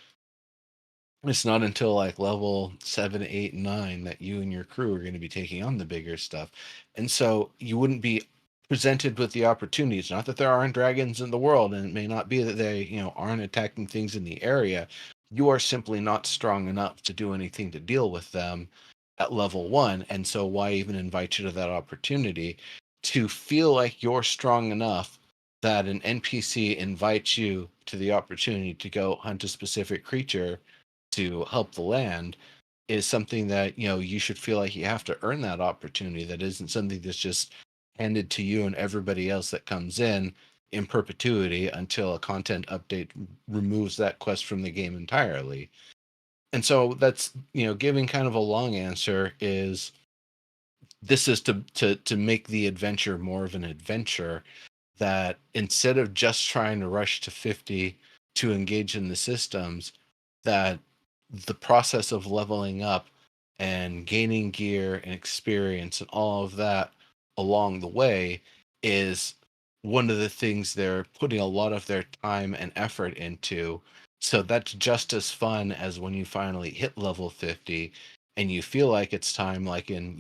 It's not until like level 7, 8, 9 that you and your crew are going to be taking on the bigger stuff. And so you wouldn't be presented with the opportunities. Not that there aren't dragons in the world, and it may not be that they, aren't attacking things in the area. You are simply not strong enough to do anything to deal with them at level 1. And so why even invite you to that opportunity to feel like you're strong enough that an NPC invites you to the opportunity to go hunt a specific creature to help the land, is something that you should feel like you have to earn that opportunity. That isn't something that's just handed to you and everybody else that comes in perpetuity until a content update removes that quest from the game entirely. And so that's, giving kind of a long answer, is this is to make the adventure more of an adventure, that instead of just trying to rush to 50 to engage in the systems, that the process of leveling up and gaining gear and experience and all of that along the way is one of the things they're putting a lot of their time and effort into. So that's just as fun as when you finally hit level 50 and you feel like it's time, like in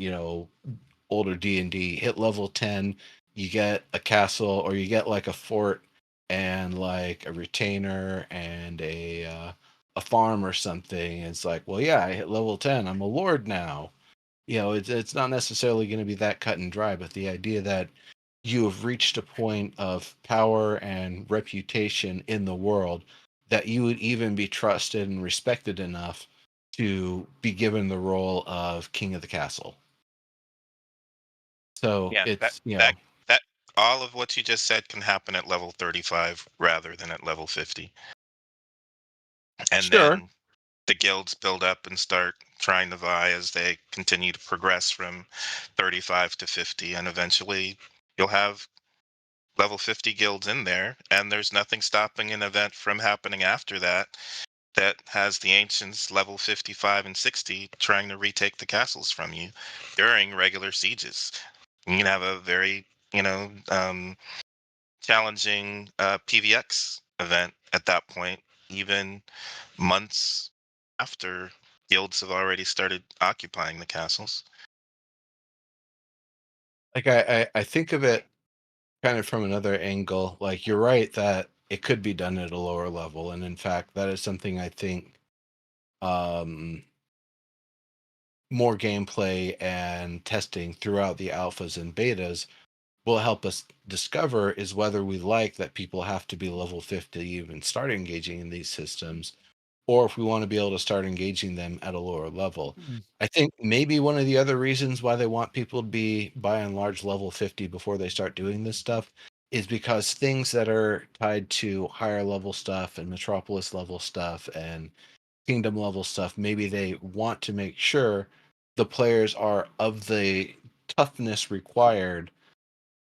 older D&D, hit level 10 you get a castle or you get like a fort and like a retainer and a farm or something. It's like, well, yeah, I hit level 10. I'm a lord now. It's not necessarily going to be that cut and dry, but the idea that you have reached a point of power and reputation in the world that you would even be trusted and respected enough to be given the role of king of the castle. So Yeah, that it's, that that all of what you just said can happen at level 35 rather than at level 50. And sure. then the guilds build up and start trying to vie as they continue to progress from 35 to 50, and eventually you'll have level 50 guilds in there, and there's nothing stopping an event from happening after that that has the ancients level 55 and 60 trying to retake the castles from you during regular sieges. You can have a very, challenging PVX event at that point, even months after guilds have already started occupying the castles. Like I think of it kind of from another angle. Like you're right that it could be done at a lower level. And in fact, that is something I think um more gameplay and testing throughout the alphas and betas will help us discover is whether we like that people have to be level 50 to even start engaging in these systems, or if we want to be able to start engaging them at a lower level. Mm. I think maybe one of the other reasons why they want people to be by and large level 50 before they start doing this stuff is because things that are tied to higher level stuff and metropolis level stuff and kingdom level stuff, maybe they want to make sure the players are of the toughness required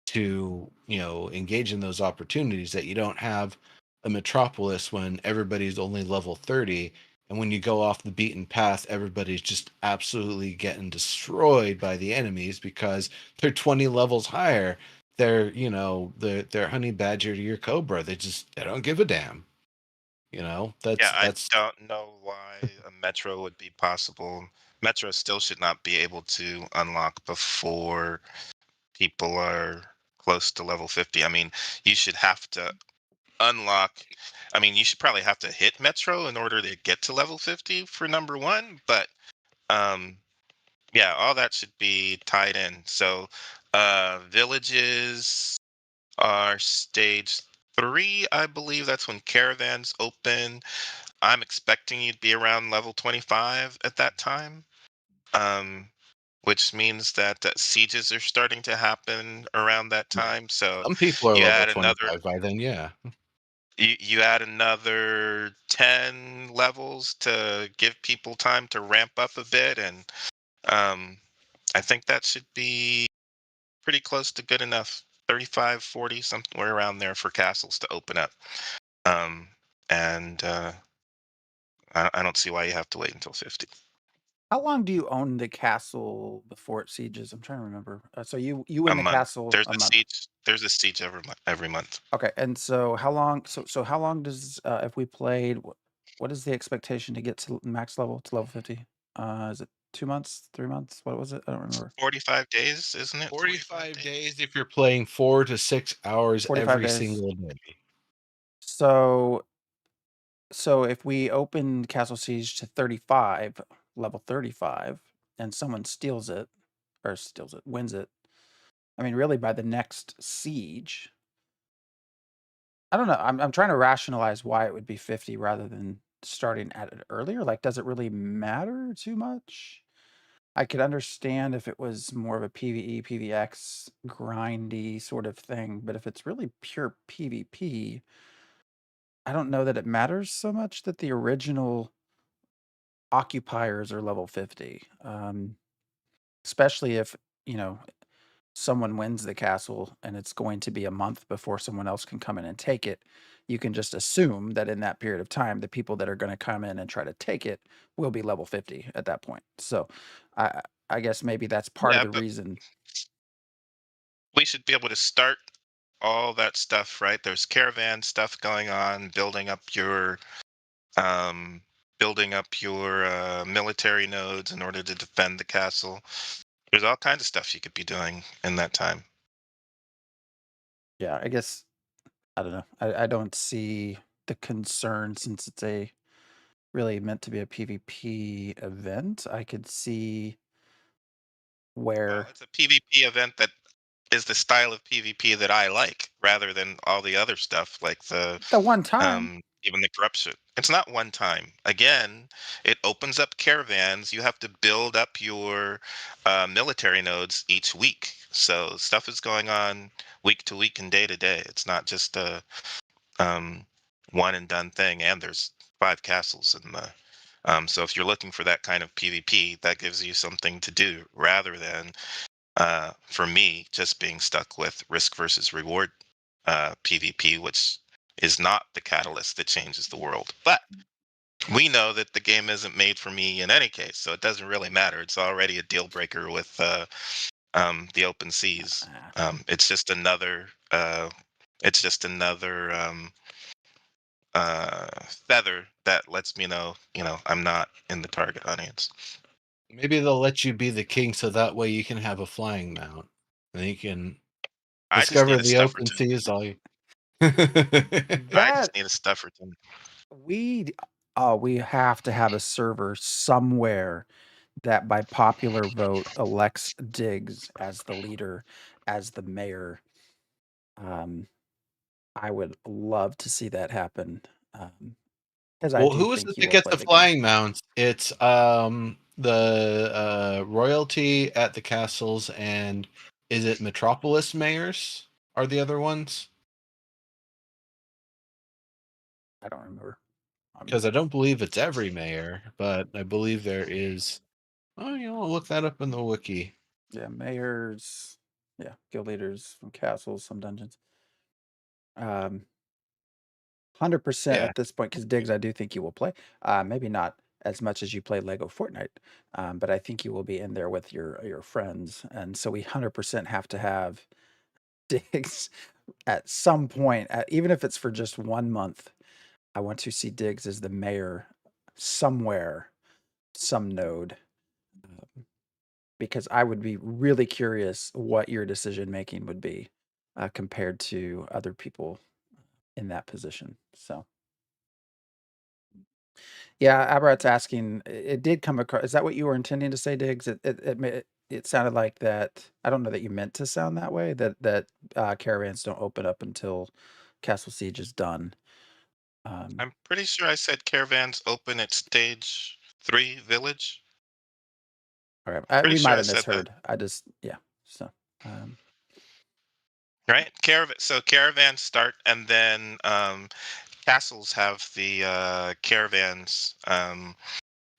to engage in those opportunities, that you don't have a metropolis when everybody's only level 30, and when you go off the beaten path everybody's just absolutely getting destroyed by the enemies because they're 20 levels higher. They're honey badger to your cobra. They don't give a damn. Yeah, I That's don't know why a metro would be possible. Metro still should not be able to unlock before people are close to level 50. I mean, you should have to unlock. I mean, you should probably have to hit Metro in order to get to level 50 for number one. But um, yeah, all that should be tied in. So villages are stage 3, I believe. That's when caravans open. I'm expecting you'd be around level 25 at that time. Um, which means that sieges are starting to happen around that time. So some people are you level add another 25 by then, yeah. you add another 10 levels to give people time to ramp up a bit, and um, I think that should be pretty close to good enough. 35, 40, somewhere around there for castles to open up. Um, and I don't see why you have to wait until 50. How long do you own the castle before it sieges? I'm trying to remember. So you A win the month. castle There's a a month. siege. There's a siege every month. Okay, and so how long? So how long does if we played? What is the expectation to get to max level to level 50? Is it 2 months, 3 months? What was it? I don't remember. 45 days, isn't it? 45 days if you're playing 4 to 6 hours 45 every days. single day. So if we open Castle Siege to 35, level 35, and someone wins it. I mean, really, by the next siege, I don't know. I'm trying to rationalize why it would be 50 rather than starting at it earlier. Like, does it really matter too much? I could understand if it was more of a PvE, PvX, grindy sort of thing, but if it's really pure PvP, I don't know that it matters so much that the original occupiers are level 50. Especially if, you know, someone wins the castle and it's going to be a month before someone else can come in and take it, you can just assume that in that period of time, the people that are going to come in and try to take it will be level 50 at that point. So I I guess maybe that's part of Yeah, the but reason. we should be able to start all that stuff, right? There's caravan stuff going on, um building up your military nodes in order to defend the castle. There's all kinds of stuff you could be doing in that time. Yeah, I guess I don't know. I don't see the concern since it's a really meant to be a PvP event. I could see Well, where it's a PvP event that is the style of PvP that I like, rather than all the other stuff like the one time. even the corruption. It's not one time. Again, it opens up caravans. You have to build up your military nodes each week. So stuff is going on week to week and day to day. It's not just a um, one and done thing. And there's 5 castles in the. So if you're looking for that kind of PvP, that gives you something to do rather than, for me, just being stuck with risk versus reward PvP, which is not the catalyst that changes the world. But we know that the game isn't made for me in any case, so it doesn't really matter. It's already a deal breaker with the open seas. Ah, It's just another. It's just another feather that lets me know, I'm not in the target audience. Maybe they'll let you be the king, so that way you can have a flying mount, and you can I just discover need a the open Stufferton. seas all you. I just that need a Stufferton. we have to have a server somewhere that by popular vote elects Diggs as the leader, as the mayor. I would love to see that happen. Because I Well, do who is think it he that will gets play the the game. flying mounts? It's the royalty at the castles, and is it metropolis mayors are the other ones? I don't remember. Because I don't believe it's every mayor, but I believe there is. Oh, I'll look that up in the wiki. Yeah, mayors, yeah, guild leaders from castles, some dungeons. 100% Yeah. at this point, because Diggs, I do think you will play. Maybe not as much as you play Lego Fortnite, but I think you will be in there with your friends, and so we 100% have to have Diggs at some point, even if it's for just 1 month. I want to see Diggs as the mayor somewhere, some node, because I would be really curious what your decision making would be compared to other people in that position. So, yeah, Abrat's asking. It did come across. Is that what you were intending to say, Diggs? It sounded like that. I don't know that you meant to sound that way. That caravans don't open up until Castle Siege is done. I'm pretty sure I said caravans open at stage 3 village. All right, Pretty we sure might I have said that. misheard. I just yeah. So, um, Right? So caravans start, and then castles have the caravans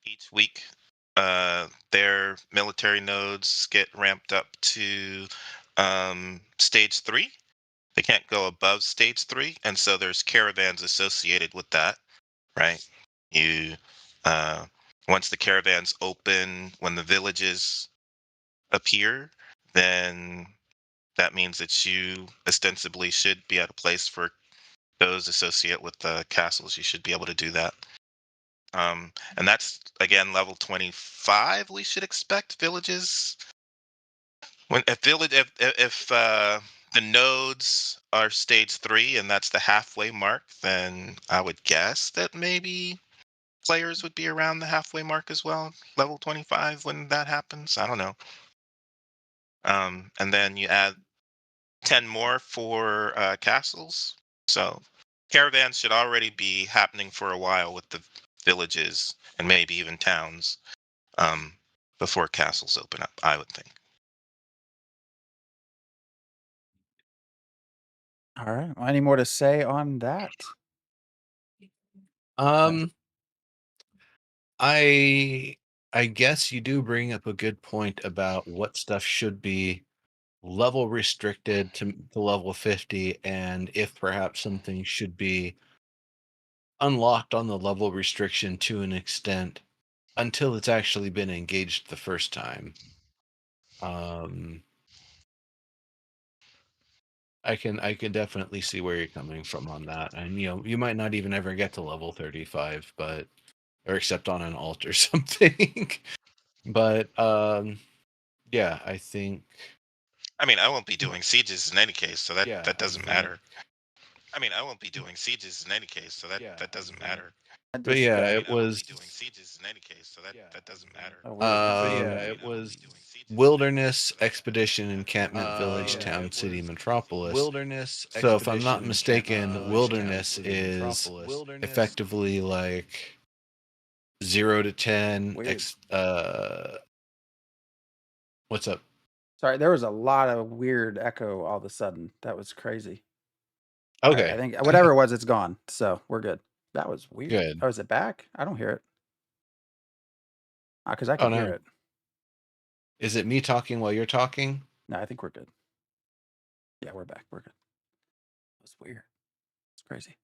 each week. Their military nodes get ramped up to stage 3. They can't go above stage 3, and so there's caravans associated with that, right? You uh, Once the caravans open, when the villages appear, then that means that you ostensibly should be at a place for those associate with the castles. You should be able to do that. And that's again level 25. We should expect villages when if village if the nodes are stage 3 and that's the halfway mark, then I would guess that maybe players would be around the halfway mark as well, level 25 when that happens. I don't know. And then you add 10 more for castles. So caravans should already be happening for a while with the villages and maybe even towns um, before castles open up, I would think. all right. Well, any more to say on that? Um, I I guess you do bring up a good point about what stuff should be level restricted to level 50, and if perhaps something should be unlocked on the level restriction to an extent until it's actually been engaged the first time. Um, I can definitely see where you're coming from on that, and you might not even ever get to level 35, but or except on an alt or something. But yeah, I think I mean, I won't be doing sieges in any case, so Yeah, that I doesn't think. matter. I mean, I won't be doing sieges in any case, so that doesn't matter. I But just yeah, got I mean, it I won't be was. doing sieges in any case, so that doesn't matter. a weird echo. Yeah, it was Wilderness Expedition Encampment Village Town City Metropolis. Wilderness. So if I'm not Expedition mistaken, Encampment Wilderness Village Town City is Metropolis. effectively like 0 to 10. Weird. What's up? Sorry, there was a lot of weird echo all of a sudden. That was crazy. All right, Okay, I think whatever it was, it's gone. So we're good. That was weird. good. Oh, is it back? I don't hear it. Because I Oh could hear no, it. is it me talking while you're talking? No, I think we're good. Yeah, we're back. We're good. That was weird. It's crazy.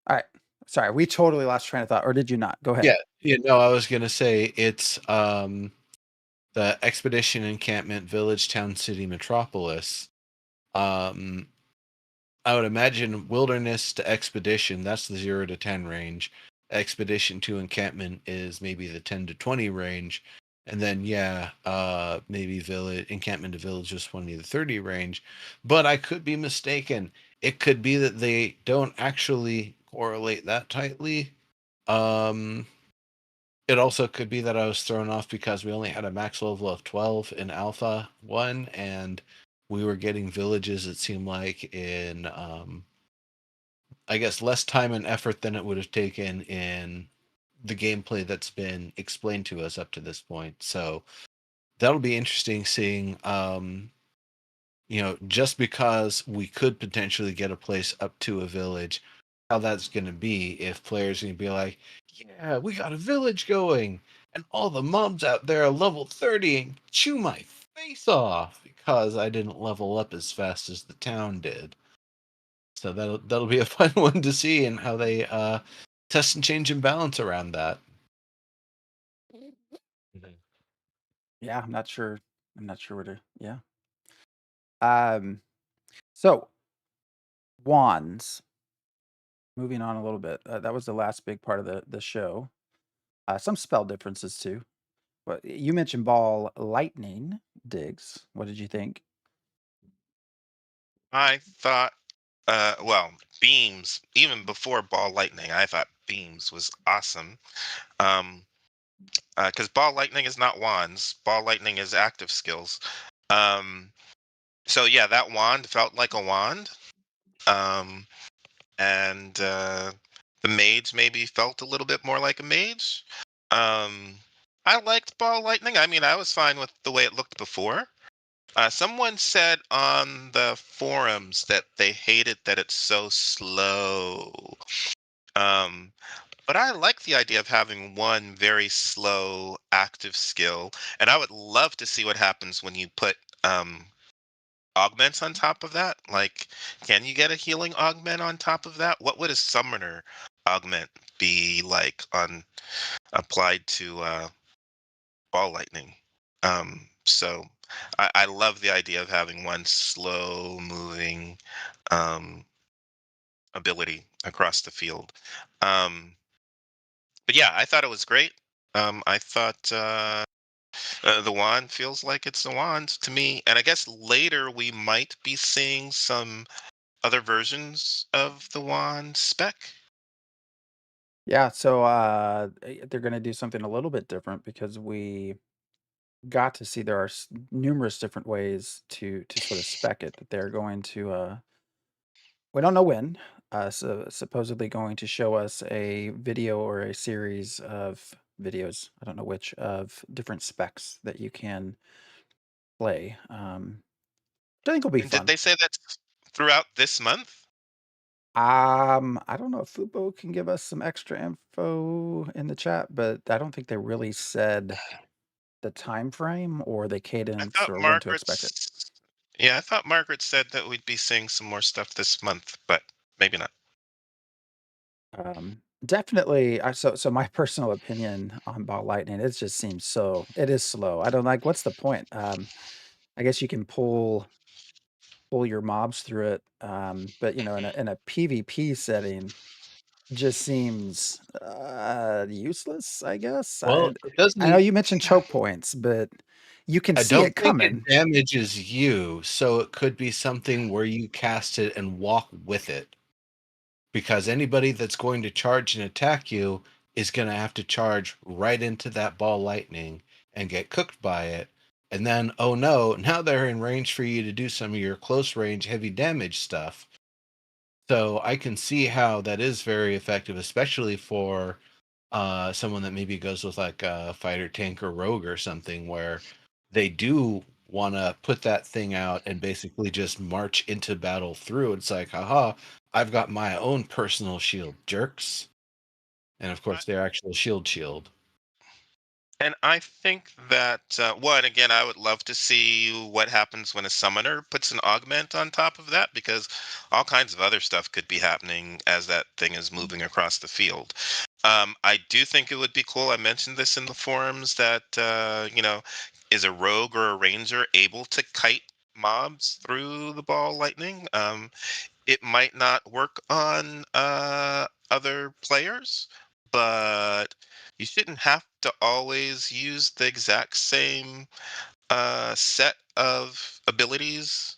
All right. Sorry, we totally lost train of thought, or did you not? Go ahead. Yeah. No, I was gonna say it's the Expedition Encampment Village Town City Metropolis. I would imagine Wilderness to Expedition, that's the 0 to 10 range. Expedition to Encampment is maybe the 10 to 20 range. And then maybe Village Encampment to Village is 20 to 30 range. But I could be mistaken. It could be that they don't actually correlate that tightly. It also could be that I was thrown off because we only had a max level of 12 in Alpha 1, and we were getting villages, it seemed like, in, I guess, less time and effort than it would have taken in the gameplay that's been explained to us up to this point. So that'll be interesting seeing, just because we could potentially get a place up to a village, how that's going to be if players are going to be like, yeah, we got a village going, and all the mobs out there are level 30 and chew my face off because I didn't level up as fast as the town did. So that'll be a fun one to see, and how they test and change and balance around that. Yeah, I'm not sure. I'm not sure where to. Yeah. So wands. Moving on a little bit. That was the last big part of the show. Some spell differences too. But you mentioned ball lightning digs. What did you think? I thought, well, beams. Even before ball lightning, I thought beams was awesome. Because ball lightning is not wands. Ball lightning is active skills. Um, so yeah, that wand felt like a wand. And the mage maybe felt a little bit more like a mage. Um, I liked ball lightning. I mean, I was fine with the way it looked before. Someone said on the forums that they hated that it's so slow. Um, but I like the idea of having one very slow active skill, and I would love to see what happens when you put augments on top of that. Like, can you get a healing augment on top of that? What would a summoner augment be like on applied to ball lightning? So I love the idea of having one slow moving um, ability across the field. But yeah, I thought it was great. I thought the wand feels like it's a wand to me, and I guess later we might be seeing some other versions of the wand spec. Yeah, so they're going to do something a little bit different because we got to see there are numerous different ways to sort of spec it. That they're going to we don't know when. So supposedly going to show us a video or a series of videos. I don't know which of different specs that you can play. Which I think will be And did fun. they say that's throughout this month? I don't know if Fubo can give us some extra info in the chat, but I don't think they really said the time frame or the I cadence thought or when to expect it. Margaret's. Yeah, I thought Margaret said that we'd be seeing some more stuff this month, but maybe not. Definitely. So my personal opinion on ball lightning, it just seems it is slow. I don't like. What's the point? I guess you can pull your mobs through it, but in a PvP setting, just seems useless, I guess. Well, it I know doesn't. you mentioned choke points, but you can I see don't it think it coming. damages you, so it could be something where you cast it and walk with it. Because anybody that's going to charge and attack you is going to have to charge right into that ball lightning and get cooked by it. And then, oh no, now they're in range for you to do some of your close range heavy damage stuff. So I can see how that is very effective, especially for someone that maybe goes with like a fighter, tank, or rogue or something, where they do want to put that thing out and basically just march into battle through. It's like, haha, I've got my own personal shield, jerks. And of course, they're actual shield. And I think that one again, I would love to see what happens when a summoner puts an augment on top of that, because all kinds of other stuff could be happening as that thing is moving across the field. I do think it would be cool. I mentioned this in the forums that is a rogue or a ranger able to kite mobs through the ball lightning? It might not work on other players, but you shouldn't have to always use the exact same set of abilities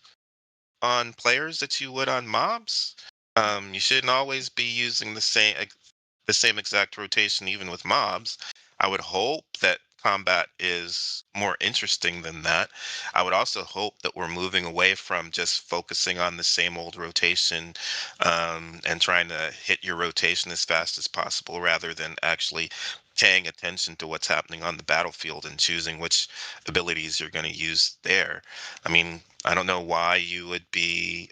on players that you would on mobs. You shouldn't always be using the same exact rotation even with mobs. I would hope that combat is more interesting than that. I would also hope that we're moving away from just focusing on the same old rotation and trying to hit your rotation as fast as possible rather than actually paying attention to what's happening on the battlefield and choosing which abilities you're going to use there. I mean, I don't know why you would be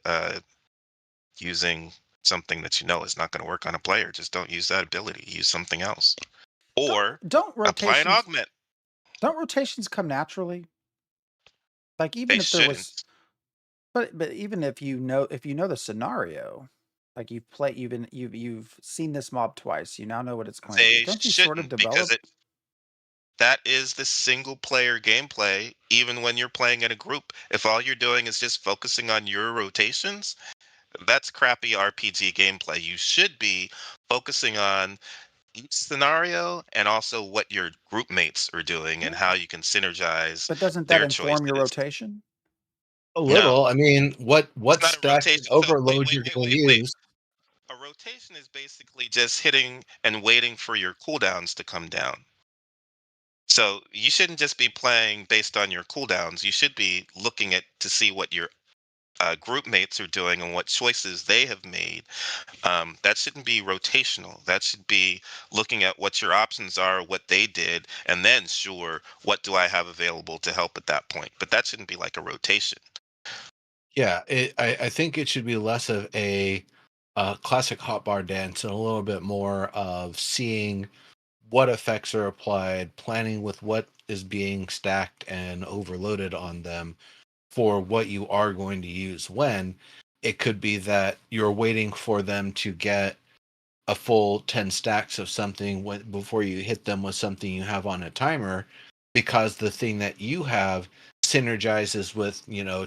using something that you know is not going to work on a player. Just don't use that ability. Use something else. Don't Or don't apply an rotations augment. don't rotations come naturally? Like They even if there was, shouldn't. but even if you know the scenario, like you've seen this mob twice, you now know what it's going to do. They Don't you sort of shouldn't because develop? that is the single player gameplay, even when you're playing in a group. If all you're doing is just focusing on your rotations, that's crappy RPG gameplay. You should be focusing on each scenario and also what your group mates are doing and how you can synergize But doesn't that their inform your choices. rotation? A No, little. I mean, it's what not a stack of rotation. So wait, overload wait, you're wait, going to wait, wait. use? A rotation is basically just hitting and waiting for your cooldowns to come down. So you shouldn't just be playing based on your cooldowns. You should be looking at to see what your group mates are doing and what choices they have made. That shouldn't be rotational. That should be looking at what your options are, what they did, and then sure, what do I have available to help at that point? But that shouldn't be like a rotation. Yeah, I think it should be less of a classic hotbar dance and a little bit more of seeing what effects are applied, planning with what is being stacked and overloaded on them for what you are going to use when. It could be that you're waiting for them to get a full 10 stacks of something before you hit them with something you have on a timer, because the thing that you have synergizes with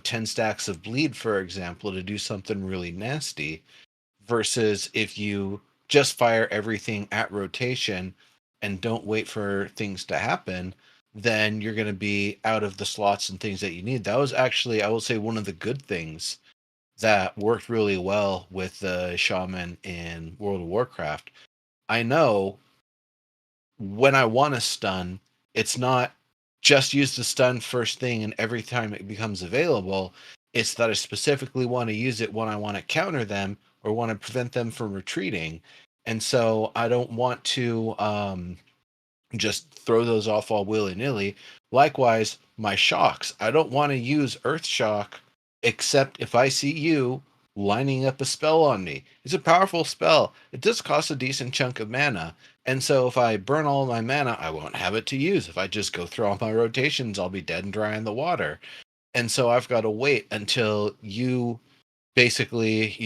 10 stacks of bleed, for example, to do something really nasty, versus if you just fire everything at rotation and don't wait for things to happen, then you're going to be out of the slots and things that you need. That was actually, I will say, one of the good things that worked really well with the shaman in World of Warcraft. I know when I want to stun, it's not just use the stun first thing and every time it becomes available. It's that I specifically want to use it when I want to counter them or want to prevent them from retreating. And so I don't want to just throw those off all willy-nilly. Likewise, my shocks. I don't want to use Earth Shock except if I see you lining up a spell on me. It's a powerful spell. It does cost a decent chunk of mana. And so if I burn all my mana, I won't have it to use. If I just go through all my rotations, I'll be dead and dry in the water. And so I've got to wait until you basically,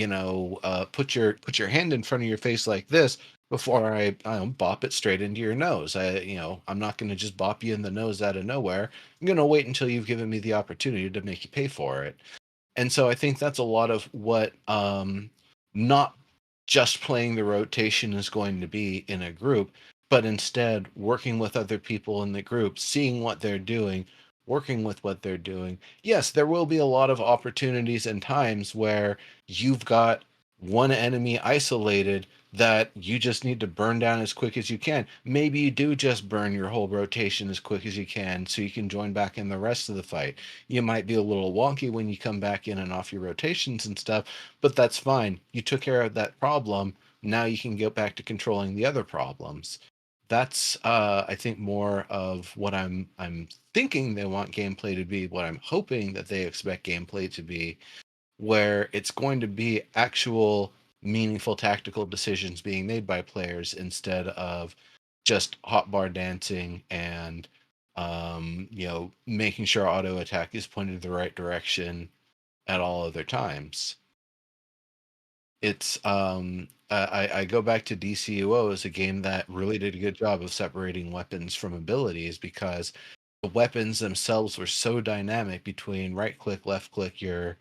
put your hand in front of your face like this before I bop it straight into your nose. I'm not going to just bop you in the nose out of nowhere. I'm going to wait until you've given me the opportunity to make you pay for it. And so I think that's a lot of what not just playing the rotation is going to be in a group, but instead working with other people in the group, seeing what they're doing, working with what they're doing. Yes, there will be a lot of opportunities and times where you've got one enemy isolated that you just need to burn down as quick as you can. Maybe you do just burn your whole rotation as quick as you can so you can join back in the rest of the fight. You might be a little wonky when you come back in and off your rotations and stuff, but that's fine. You took care of that problem. Now you can get back to controlling the other problems. That's I think more of what I'm thinking they want gameplay to be, what I'm hoping that they expect gameplay to be, where it's going to be actual meaningful tactical decisions being made by players instead of just hotbar dancing and making sure auto attack is pointed the right direction at all other times. It's I go back to DCUO as a game that really did a good job of separating weapons from abilities, because the weapons themselves were so dynamic between right click, left click, your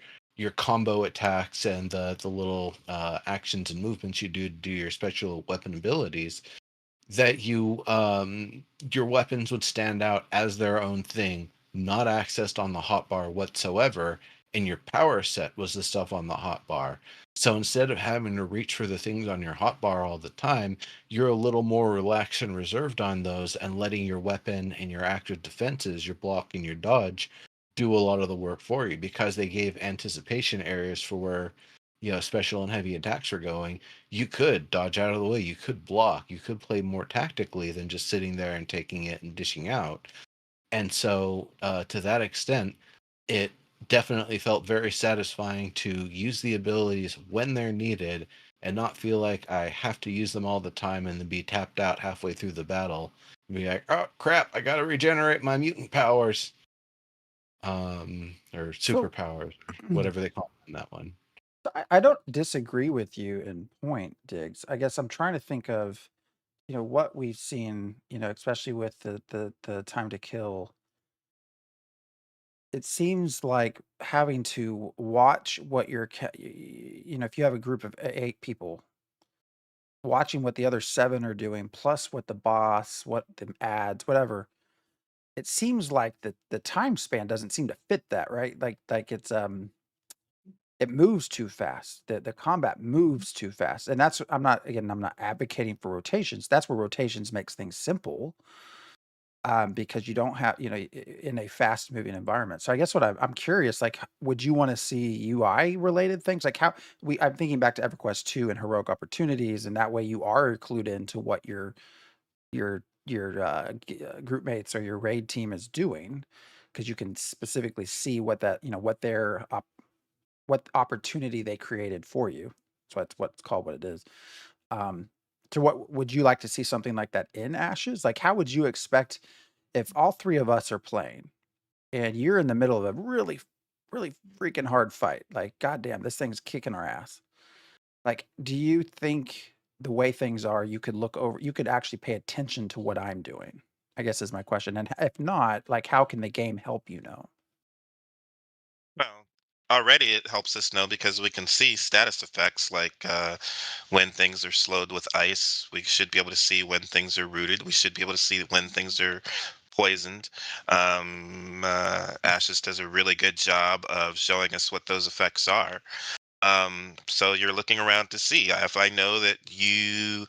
combo attacks, and the little actions and movements you do to do your special weapon abilities, that your weapons would stand out as their own thing, not accessed on the hotbar whatsoever, and your power set was the stuff on the hotbar. So instead of having to reach for the things on your hotbar all the time, you're a little more relaxed and reserved on those, and letting your weapon and your active defenses, your block and your dodge, do a lot of the work for you, because they gave anticipation areas for where special and heavy attacks are going. You could dodge out of the way, you could block, you could play more tactically than just sitting there and taking it and dishing out. And so to that extent, it definitely felt very satisfying to use the abilities when they're needed and not feel like I have to use them all the time and then be tapped out halfway through the battle and be like, oh crap, I gotta regenerate my mutant powers, or So superpowers, whatever they call it in that one. I don't disagree with you in point, Diggs. I guess I'm trying to think of, what we've seen, especially with the time to kill. It seems like having to watch what if you have a group of 8 people, watching what the other 7 are doing, plus what the boss, what the ads, whatever. It seems like the time span doesn't seem to fit that, right? Like it moves too fast. The combat moves too fast. And that's I'm not advocating for rotations. That's where rotations makes things simple. Because you don't have, in a fast moving environment. So I guess what I'm curious, like, would you want to see UI related things? Like I'm thinking back to EverQuest 2 and heroic opportunities, and that way you are clued into what your group mates or your raid team is doing, because you can specifically see what that, what opportunity they created for you. So that's what's called what it is. Um, so what would you like to see something like that in Ashes? Like, how would you expect if all 3 of us are playing and you're in the middle of a really, really freaking hard fight? Like, goddamn, this thing's kicking our ass. Like, do you think the way things are, you could actually pay attention to what I'm doing? I guess is my question. And if not, like, how can the game help you know? Well, already it helps us know because we can see status effects like when things are slowed with ice. We should be able to see when things are rooted. We should be able to see when things are poisoned. Ashes does a really good job of showing us what those effects are. So you're looking around to see if I know that you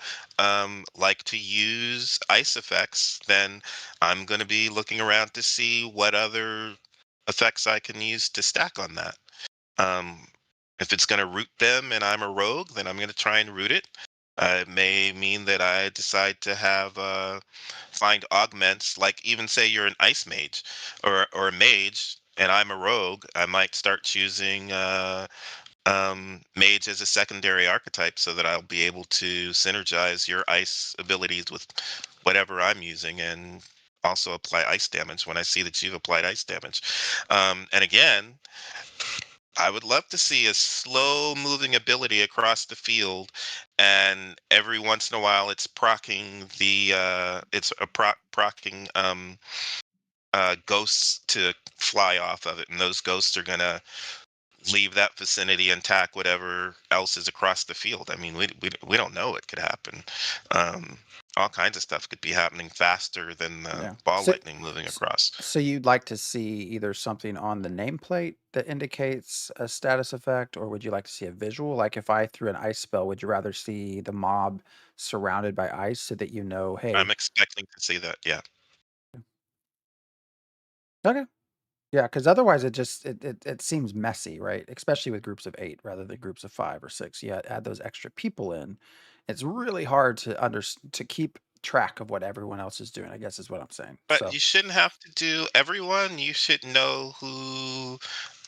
like to use ice effects, then I'm going to be looking around to see what other effects I can use to stack on that. Um, if it's going to root them and I'm a rogue, then I'm going to try and root it. It may mean that I decide to have find augments, like even say you're an ice mage or a mage and I'm a rogue, I might start choosing mage as a secondary archetype so that I'll be able to synergize your ice abilities with whatever I'm using and also apply ice damage when I see that you've applied ice damage. And again, I would love to see a slow moving ability across the field, and every once in a while it's procking it's a procking ghosts to fly off of it, and those ghosts are gonna leave that vicinity and attack whatever else is across the field. I mean, we don't know what could happen. Um, all kinds of stuff could be happening faster than the Yeah. ball So, lightning moving s- across. so you'd like to see either something on the nameplate that indicates a status effect, or would you like to see a visual? Like if I threw an ice spell, would you rather see the mob surrounded by ice so that you know, I'm hey, expecting to see that. Yeah. okay, yeah, because otherwise it seems messy, right? Especially with groups of 8 rather than groups of 5 or 6. You add those extra people in. It's really hard to keep track of what everyone else is doing, I guess is what I'm saying. But So you shouldn't have to do everyone. You should know who,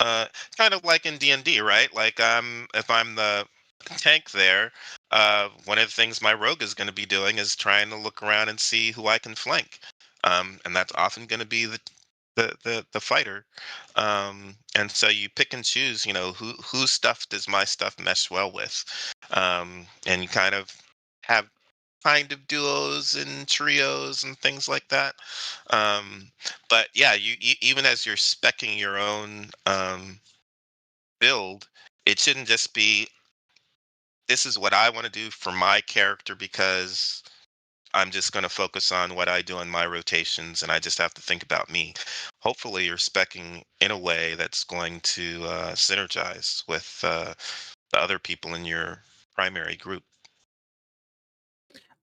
uh, kind of like in D&D, right? Like if I'm the tank there, one of the things my rogue is going to be doing is trying to look around and see who I can flank. And that's often going to be the fighter. And so you pick and choose, whose stuff does my stuff mesh well with. And you kind of have kind of duos and trios and things like that. Um, but yeah, even as you're specking your own build, it shouldn't just be this is what I want to do for my character because I'm just going to focus on what I do in my rotations and I just have to think about me. Hopefully, you're specking in a way that's going to synergize with the other people in your primary group.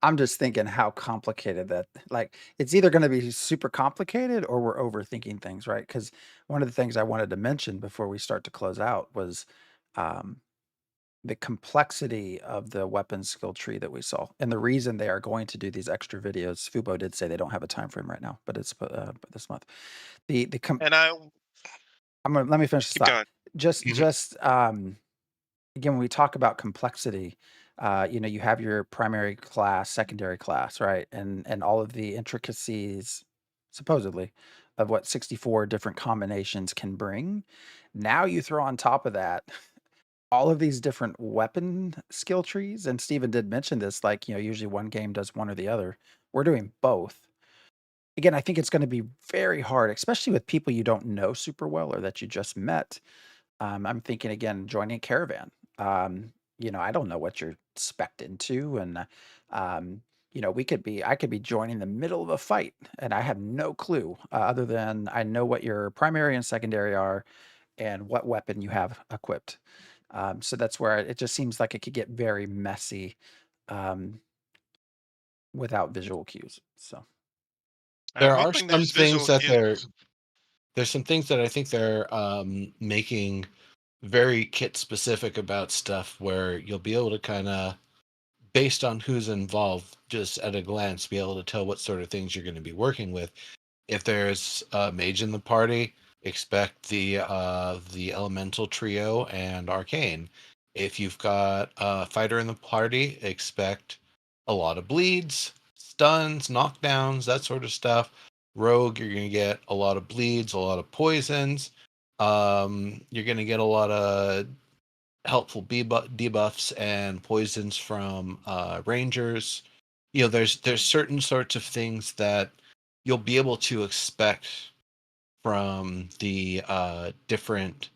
I'm just thinking how complicated that like it's either going to be super complicated or we're overthinking things, right? Because one of the things I wanted to mention before we start to close out was um, the complexity of the weapon skill tree that we saw, and the reason they are going to do these extra videos. Fubo did say they don't have a time frame right now, but it's this month. The And I I'm gonna let me finish this keep thought. going. Mhm. Just again, when we talk about complexity, you have your primary class, secondary class, right? And all of the intricacies, supposedly, of what 64 different combinations can bring. Now you throw on top of that all of these different weapon skill trees, and Steven did mention this, like, usually one game does one or the other. We're doing both. Again, I think it's going to be very hard, especially with people you don't know super well or that you just met. I'm thinking again, joining a caravan. I don't know what you're spec'd into, and I could be joining the middle of a fight, and I have no clue other than I know what your primary and secondary are, and what weapon you have equipped. So that's where it just seems like it could get very messy um, without visual cues. So I'm There are hoping some there's things visual that cues. there's some things that I think they're making very kit specific about stuff where you'll be able to kind of, based on who's involved, just at a glance, be able to tell what sort of things you're going to be working with. If there's a mage in the party, expect the elemental trio and arcane. If you've got a fighter in the party, expect a lot of bleeds, stuns, knockdowns, that sort of stuff. Rogue, you're going to get a lot of bleeds, a lot of poisons. You're going to get a lot of helpful debuffs and poisons from rangers. There's certain sorts of things that you'll be able to expect from the different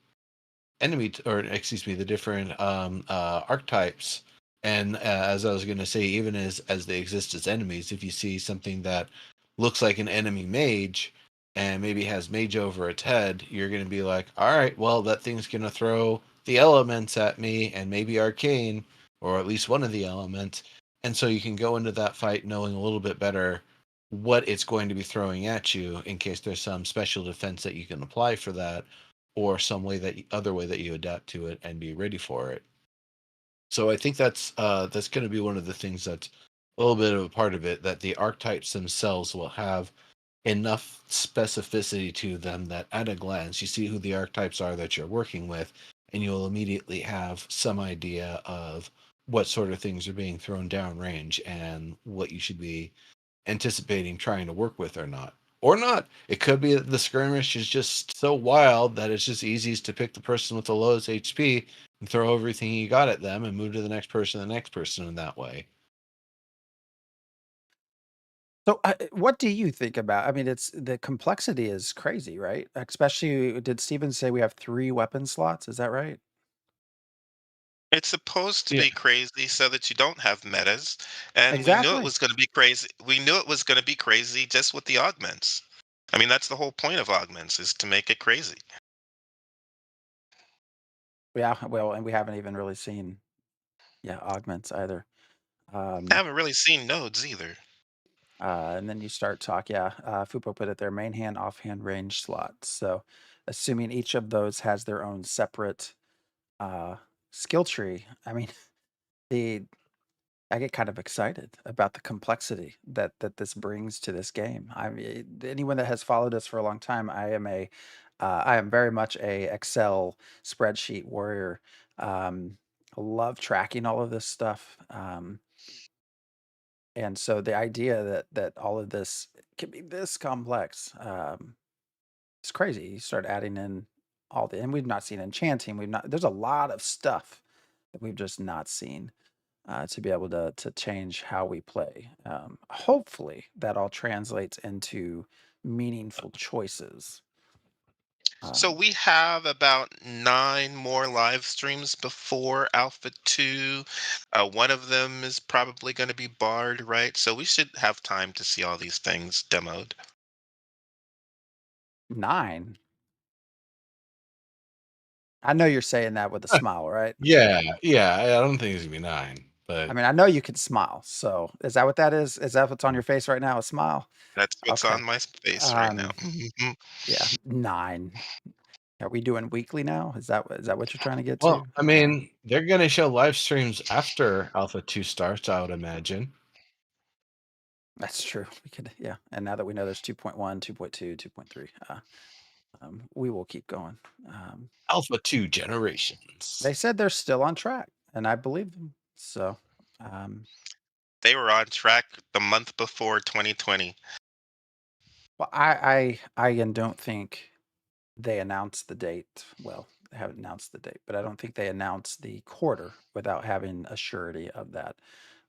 or excuse me, the different archetypes. And as I was going to say, even as they exist as enemies, if you see something that looks like an enemy mage and maybe has mage over its head, you're going to be like, all right, well, that thing's going to throw the elements at me and maybe arcane, or at least one of the elements. And so you can go into that fight knowing a little bit better what it's going to be throwing at you in case there's some special defense that you can apply for that, or some other way that you adapt to it and be ready for it. So I think that's going to be one of the things that's a little bit of a part of it, that the archetypes themselves will have enough specificity to them that at a glance you see who the archetypes are that you're working with, and you'll immediately have some idea of what sort of things are being thrown down range and what you should be anticipating trying to work with or not. Or not. It could be that the skirmish is just so wild that it's just easiest to pick the person with the lowest HP and throw everything you got at them and move to the next person in that way. So, what do you think about? I mean, it's the complexity is crazy, right? Especially, did Steven say we have 3 weapon slots? Is that right? It's supposed to Yeah. be crazy so that you don't have metas, and we knew it Exactly. was going to be crazy. We knew it was going to be crazy just with the augments. I mean, that's the whole point of augments is to make it crazy. Yeah. Well, and we haven't even really seen, augments either. I Um, haven't really seen nodes either. and then you start talk. Yeah. Fupo put it there: main hand, offhand, range slots. So, assuming each of those has their own separate uh, skill tree. I mean, the I get kind of excited about the complexity that this brings to this game. I mean, anyone that has followed us for a long time, I am very much a Excel spreadsheet warrior. I love tracking all of this stuff, and so the idea that all of this can be this complex, it's crazy. You start adding in and we've not seen enchanting. We've not. There's a lot of stuff that we've just not seen to be able to change how we play. Hopefully, that all translates into meaningful choices. So Um, we have about 9 more live streams before Alpha 2. One of them is probably going to be barred, right? So we should have time to see all these things demoed. 9. I know you're saying that with a smile, right? Yeah, yeah. I don't think it's gonna be 9, I but mean, I know you can smile. So, is that what that is? Is that what's on your face right now? A smile? That's what's Okay. on my face right now. Um, yeah, 9. Are we doing weekly now? Is that what you're trying to get well, to? I mean, they're gonna show live streams after Alpha 2 starts, I would imagine. That's true. We could, yeah. And now that we know there's 2.1, 2.2, 2.3, we will keep going. Alpha 2 generations. They said they're still on track, and I believe them. So, um, They were on track the month before 2020. well, I again don't think they announced the date. Well, they haven't announced the date, but I don't think they announced the quarter without having a surety of that.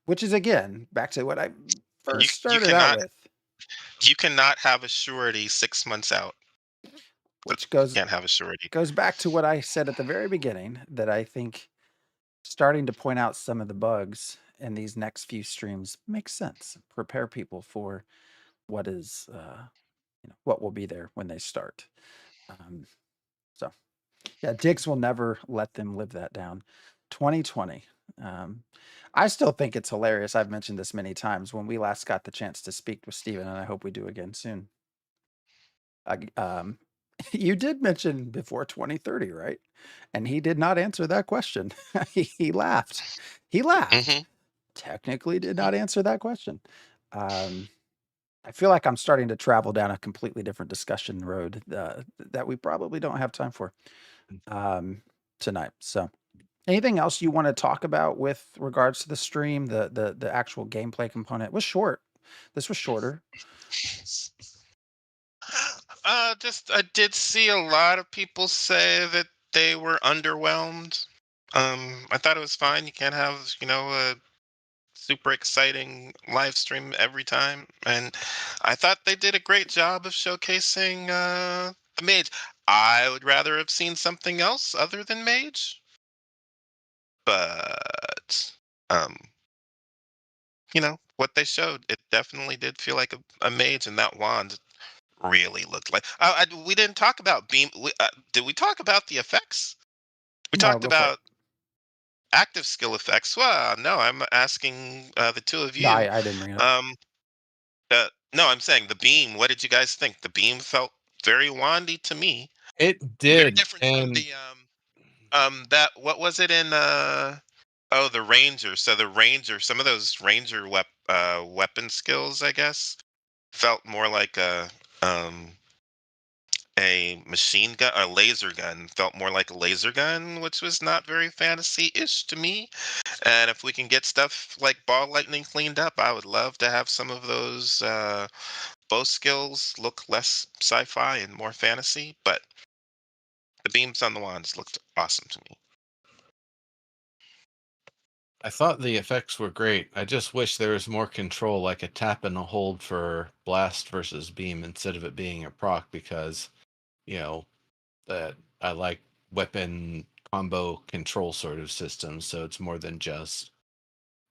Which is again back to what I You first you started out cannot with, you cannot have a surety 6 months out. which You goes can't have a surety. goes back to what I said at the very beginning that I think starting to point out some of the bugs in these next few streams makes sense. Prepare people for what is, what will be there when they start. Um, so, yeah, Diggs will never let them live that down. 2020. Um, I still think it's hilarious. I've mentioned this many times when we last got the chance to speak with Steven, and I hope we do again soon. Um, you did mention before 2030, right? And he did not answer that question. He laughed. He laughed. Hmm. Technically did not answer that question. Um, I feel like I'm starting to travel down a completely different discussion road that we probably don't have time for um, tonight. So, anything else you want to talk about with regards to the stream? The actual gameplay component was short. This was shorter. Just I did see a lot of people say that they were underwhelmed. I thought it was fine. You can't have, a super exciting live stream every time, and I thought they did a great job of showcasing the mage. I would rather have seen something else other than mage, but um, what they showed, it definitely did feel like a mage, and that wand really looked like. We didn't talk about beam. Did we talk about the effects? We No, talked go for it. about active skill effects. Well, no, I'm asking the two of No, you. I didn't bring it up. Um, no, I'm saying the beam. What did you guys think? The beam felt very wandy to me. It Very did, different from and the that what was it in oh, the ranger. So the ranger, some of those ranger weapon skills, I guess, felt more like a machine gun, a laser gun felt more like a laser gun, which was not very fantasy-ish to me. And if we can get stuff like ball lightning cleaned up, I would love to have some of those bow skills look less sci-fi and more fantasy. But the beams on the wands looked awesome to me. I thought the effects were great. I just wish there was more control, like a tap and a hold for blast versus beam instead of it being a proc, because, you know, that I like weapon combo control sort of systems, so it's more than just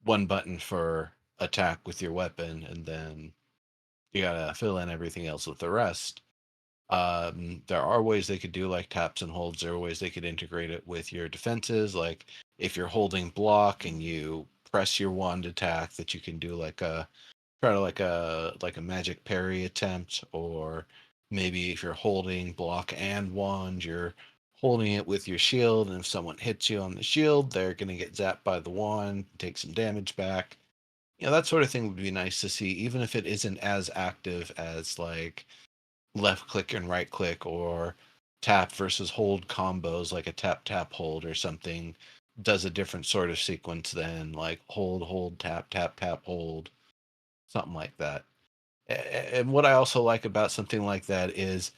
one button for attack with your weapon and then you gotta fill in everything else with the rest. There are ways they could do like taps and holds. There are ways they could integrate it with your defenses. Like if you're holding block and you press your wand attack, that you can do like a try to like a magic parry attempt, or maybe if you're holding block and wand, you're holding it with your shield, and if someone hits you on the shield, they're gonna get zapped by the wand, take some damage back. That sort of thing would be nice to see, even if it isn't as active as like left click and right click, or tap versus hold combos, like a tap tap hold or something does a different sort of sequence than like hold hold tap tap tap hold, something like that. And what I also like about something like that is,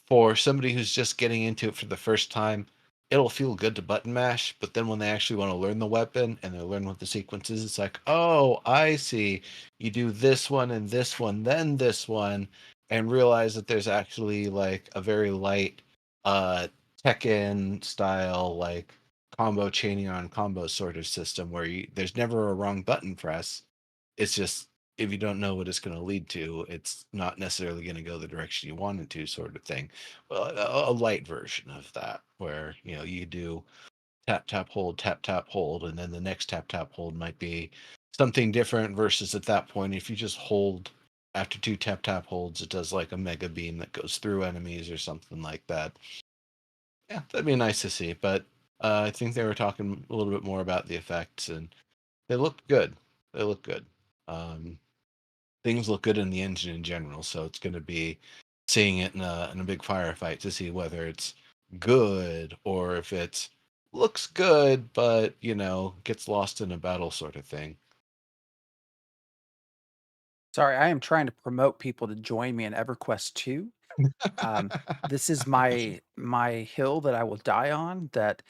for somebody who's just getting into it for the first time, it'll feel good to button mash, but then when they actually want to learn the weapon and they learn what the sequence is, it's like, oh, I see. You do this one, then this one, and realize that there's actually like a very light uh Tekken style like combo chaining on combo sort of system where there's never a wrong button press. It's just, if you don't know what it's going to lead to, it's not necessarily going to go the direction you want it to, sort of thing. Well, a light version of that, where you do tap tap hold, and then the next tap tap hold might be something different. Versus at that point, if you just hold after 2 tap tap holds, it does like a mega beam that goes through enemies or something like that. Yeah, that'd be nice to see. But I think they were talking a little bit more about the effects, and they look good. They look good. Um, Things look good in the engine in general, so it's going to be seeing it in a big firefight to see whether it's good or if it looks good but gets lost in a battle, sort of thing. Sorry, I am trying to promote people to join me in EverQuest 2. Um, this is my hill that I will die on. That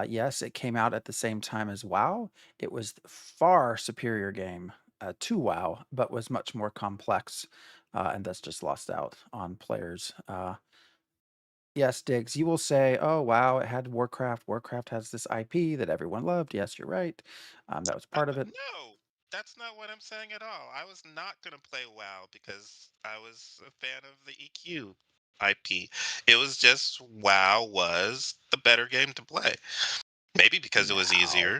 yes, it came out at the same time as WoW. It was far superior game to WoW, but was much more complex, and thus just lost out on players. Yes, Diggs, you will say, "Oh wow, it had Warcraft. Warcraft has this IP that everyone loved." Yes, you're right. That was part of it. No, that's not what I'm saying at all. I was not going to play WoW because I was a fan of the EQ IP. It was just WoW was the better game to play. Maybe because it was No. easier.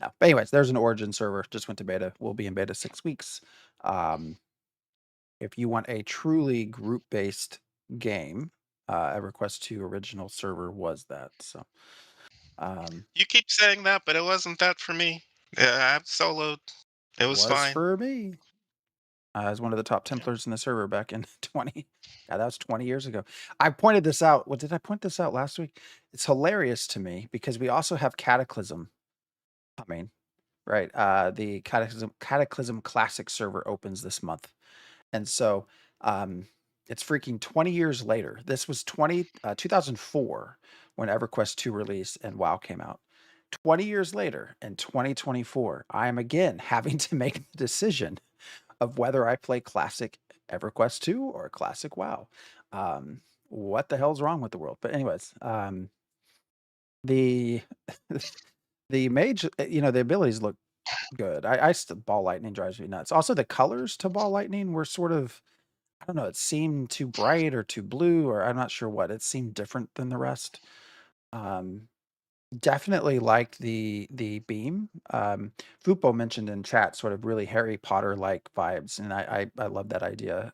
No. But anyways, there's an Origin server. Just went to beta. We'll be in beta 6 weeks. Um, if you want a truly group-based game, EverQuest 2 original server was that. So You keep saying that, but it wasn't that for me. Yeah, I've soloed. It was was fine. for me. I was one of the top Yeah. Templars in the server back in 20. Yeah, that was 20 years ago. I pointed this out. What did I point this out last week? It's hilarious to me because we also have Cataclysm coming, right? The Cataclysm Classic server opens this month. And so it's freaking 20 years later. This was 2004 when EverQuest 2 released and WoW came out. 20 years later, in 2024, I am again having to make the decision of whether I play classic EverQuest 2 or classic WoW. What the hell's wrong with the world? But anyways, the the mage, the abilities look good. I still, ball lightning drives me nuts. Also, the colors to ball lightning were sort of, I don't know, it seemed too bright or too blue, or I'm not sure what. It seemed different than the rest. Um, Definitely liked the beam. Fupo mentioned in chat sort of really Harry Potter like vibes, and I love that idea.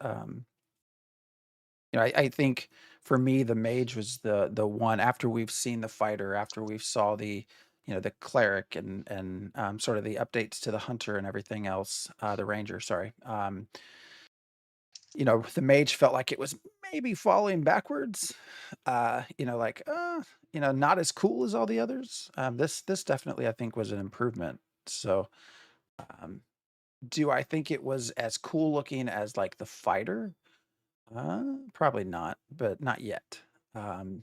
I think for me the mage was the one after we've seen the fighter, after we've saw the cleric and sort of the updates to the hunter and everything else, the ranger, sorry. The mage felt like it was maybe falling backwards. Like not as cool as all the others. This definitely I think was an improvement. So, um, do I think it was as cool looking as like the fighter? Probably not, but not yet. Um,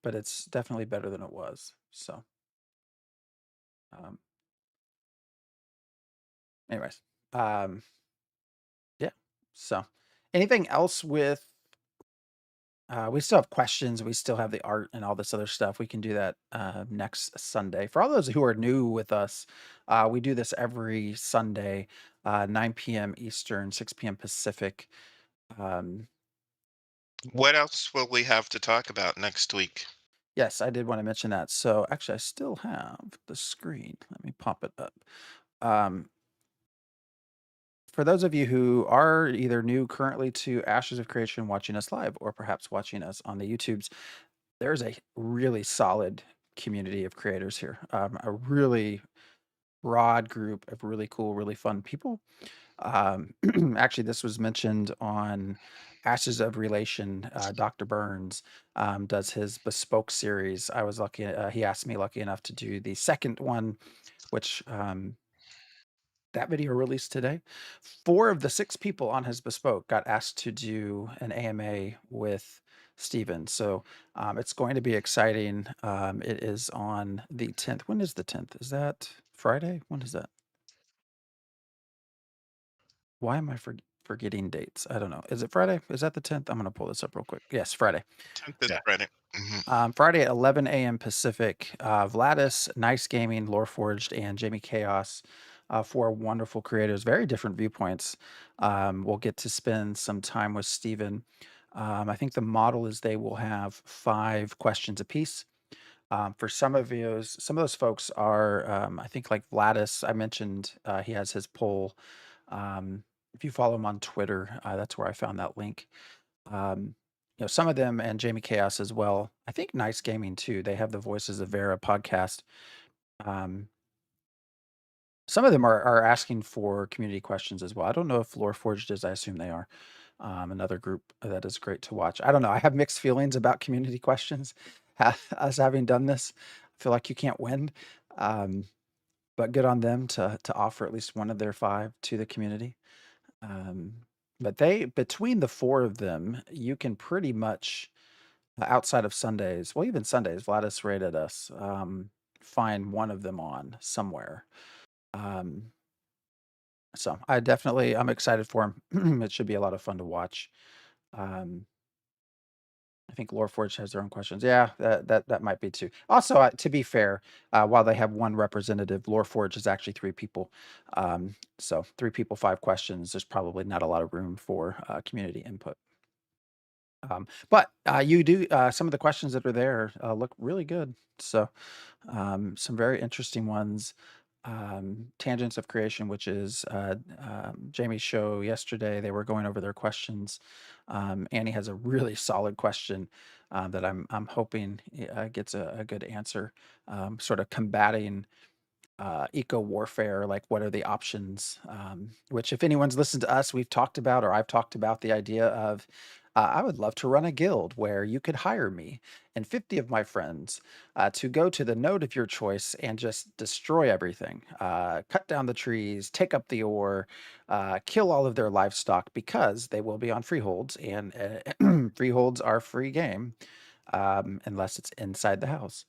but it's definitely better than it was. So, um, anyways, yeah. So, anything else with? We still have questions. We still have the art and all this other stuff. We can do that next Sunday. For all those who are new with us, we do this every Sunday, 9 p.m. Eastern, 6 p.m. Pacific. What else will we have to talk about next week? Yes, I did want to mention that. So actually, I still have the screen. Let me pop it up. For those of you who are either new currently to Ashes of Creation watching us live or perhaps watching us on the YouTubes, there's a really solid community of creators here. A really broad group of really cool, really fun people. Actually, this was mentioned on Ashes of Relation. Dr. Burns does his bespoke series. I was lucky; he asked me lucky enough to do the second one, which that video released today. 4 of the 6 people on his bespoke got asked to do an AMA with Steven. So it's going to be exciting. It is on the 10th. When is the 10th? Is that Friday? When is that? Why am I forgetting dates? I don't know. Is it Friday? Is that the 10th? I'm going to pull this up real quick. Yes, Friday. 10th is Yeah. Friday. Friday at 11 a.m. Pacific. Vladis, Nice Gaming, Loreforged, and Jamie Chaos, 4 wonderful creators, very different viewpoints. We'll get to spend some time with Steven. I think the model is they will have 5 questions apiece. For some of those folks are, I think like Vladis, I mentioned he has his poll. If you follow him on Twitter, that's where I found that link. Some of them and Jamie Chaos as well. I think Nice Gaming too. They have the Voices of Vera podcast. Some of them are asking for community questions as well. I don't know if Loreforged is. I assume they are. Another group that is great to watch. I don't know. I have mixed feelings about community questions. Us having done this, I feel like you can't win. But good on them to offer at least one of their 5 to the community. But between the 4 of them, you can pretty much outside of Sundays, well, even Sundays, Vladis rated us, find one of them on somewhere. So I'm excited for him. It should be a lot of fun to watch. I think Loreforge has their own questions. Yeah, that might be too. Also, to be fair, while they have 1 representative, Loreforge is actually 3 people. So 3 people, 5 questions. There's probably not a lot of room for community input. But you do some of the questions that are there look really good. So some very interesting ones. Tangents of Creation, which is Jamie's show yesterday. They were going over their questions. Annie has a really solid question that I'm hoping gets a good answer. Sort of combating eco warfare, like what are the options? Which, if anyone's listened to us, we've talked about, or I've talked about the idea of. I would love to run a guild where you could hire me and 50 of my friends to go to the node of your choice and just destroy everything, cut down the trees, take up the ore, kill all of their livestock because they will be on freeholds, and freeholds are free game unless it's inside the house.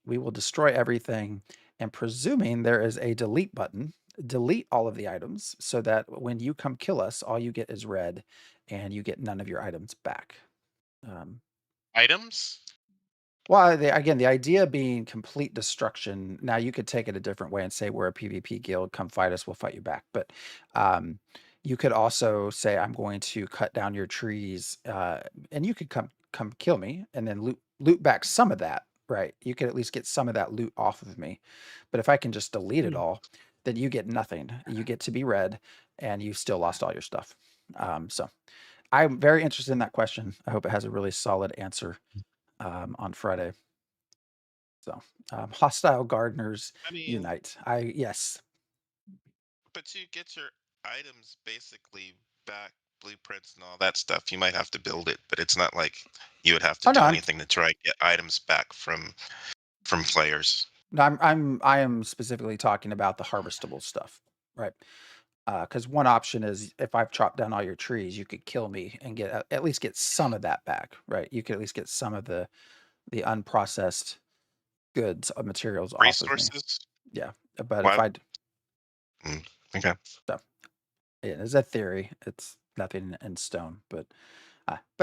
We will destroy everything, and presuming there is a delete button, delete all of the items so that when you come kill us, all you get is red and you get none of your items back. Items? Well, again, the idea being complete destruction. Now, you could take it a different way and say we're a PvP guild. Come fight us, we'll fight you back. But you could also say I'm going to cut down your trees, and you could come kill me and then loot back some of that. Right? You could at least get some of that loot off of me. But if I can just delete it all, then you get nothing. You get to be red, and you still lost all your stuff. So I'm very interested in that question. I hope it has a really solid answer on Friday. So hostile gardeners I mean, unite. Yes. but to get your items basically back, blueprints and all that stuff, you might have to build it, but it's not like you would have to Oh no, do anything to try and get items back from players. I am specifically talking about the harvestable stuff, right? Because one option is if I've chopped down all your trees, you could kill me and get at least get some of that back, right? You could at least get some of the unprocessed goods materials off of me. Resources? Yeah, but if Why? I Okay. So it is a theory. It's nothing in stone, but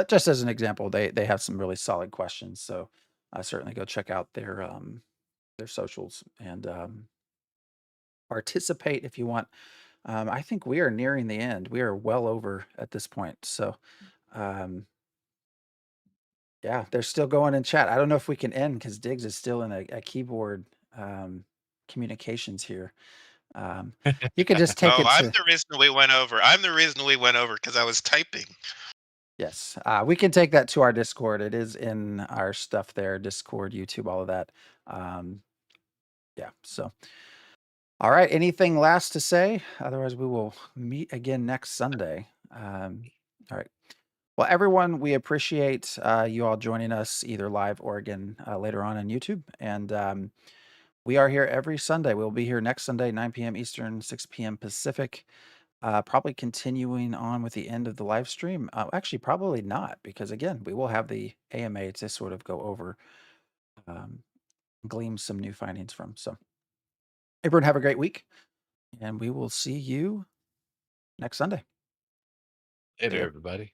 just as an example, they have some really solid questions. So certainly go check out their socials and participate if you want. I think we are nearing the end. We are well over at this point. So um, yeah, they're still going in chat. I don't know if we can end because Diggs is still in a keyboard communications here. You could just take Oh, it I'm to the reason we went over. I'm the reason we went over because I was typing. yes. We can take that to our Discord. It is in our stuff there, Discord, YouTube, all of that. Yeah. So, all right. Anything last to say? Otherwise, we will meet again next Sunday. All right. Well, everyone, we appreciate you all joining us either live or again later on YouTube. And we are here every Sunday. We'll be here next Sunday, 9 p.m. Eastern, 6 p.m. Pacific. Probably continuing on with the end of the live stream. Actually, probably not, because again, we will have the AMA to sort of go over, um, glean some new findings from. So, everyone, have a great week, and we will see you next Sunday. Later, Later. everybody.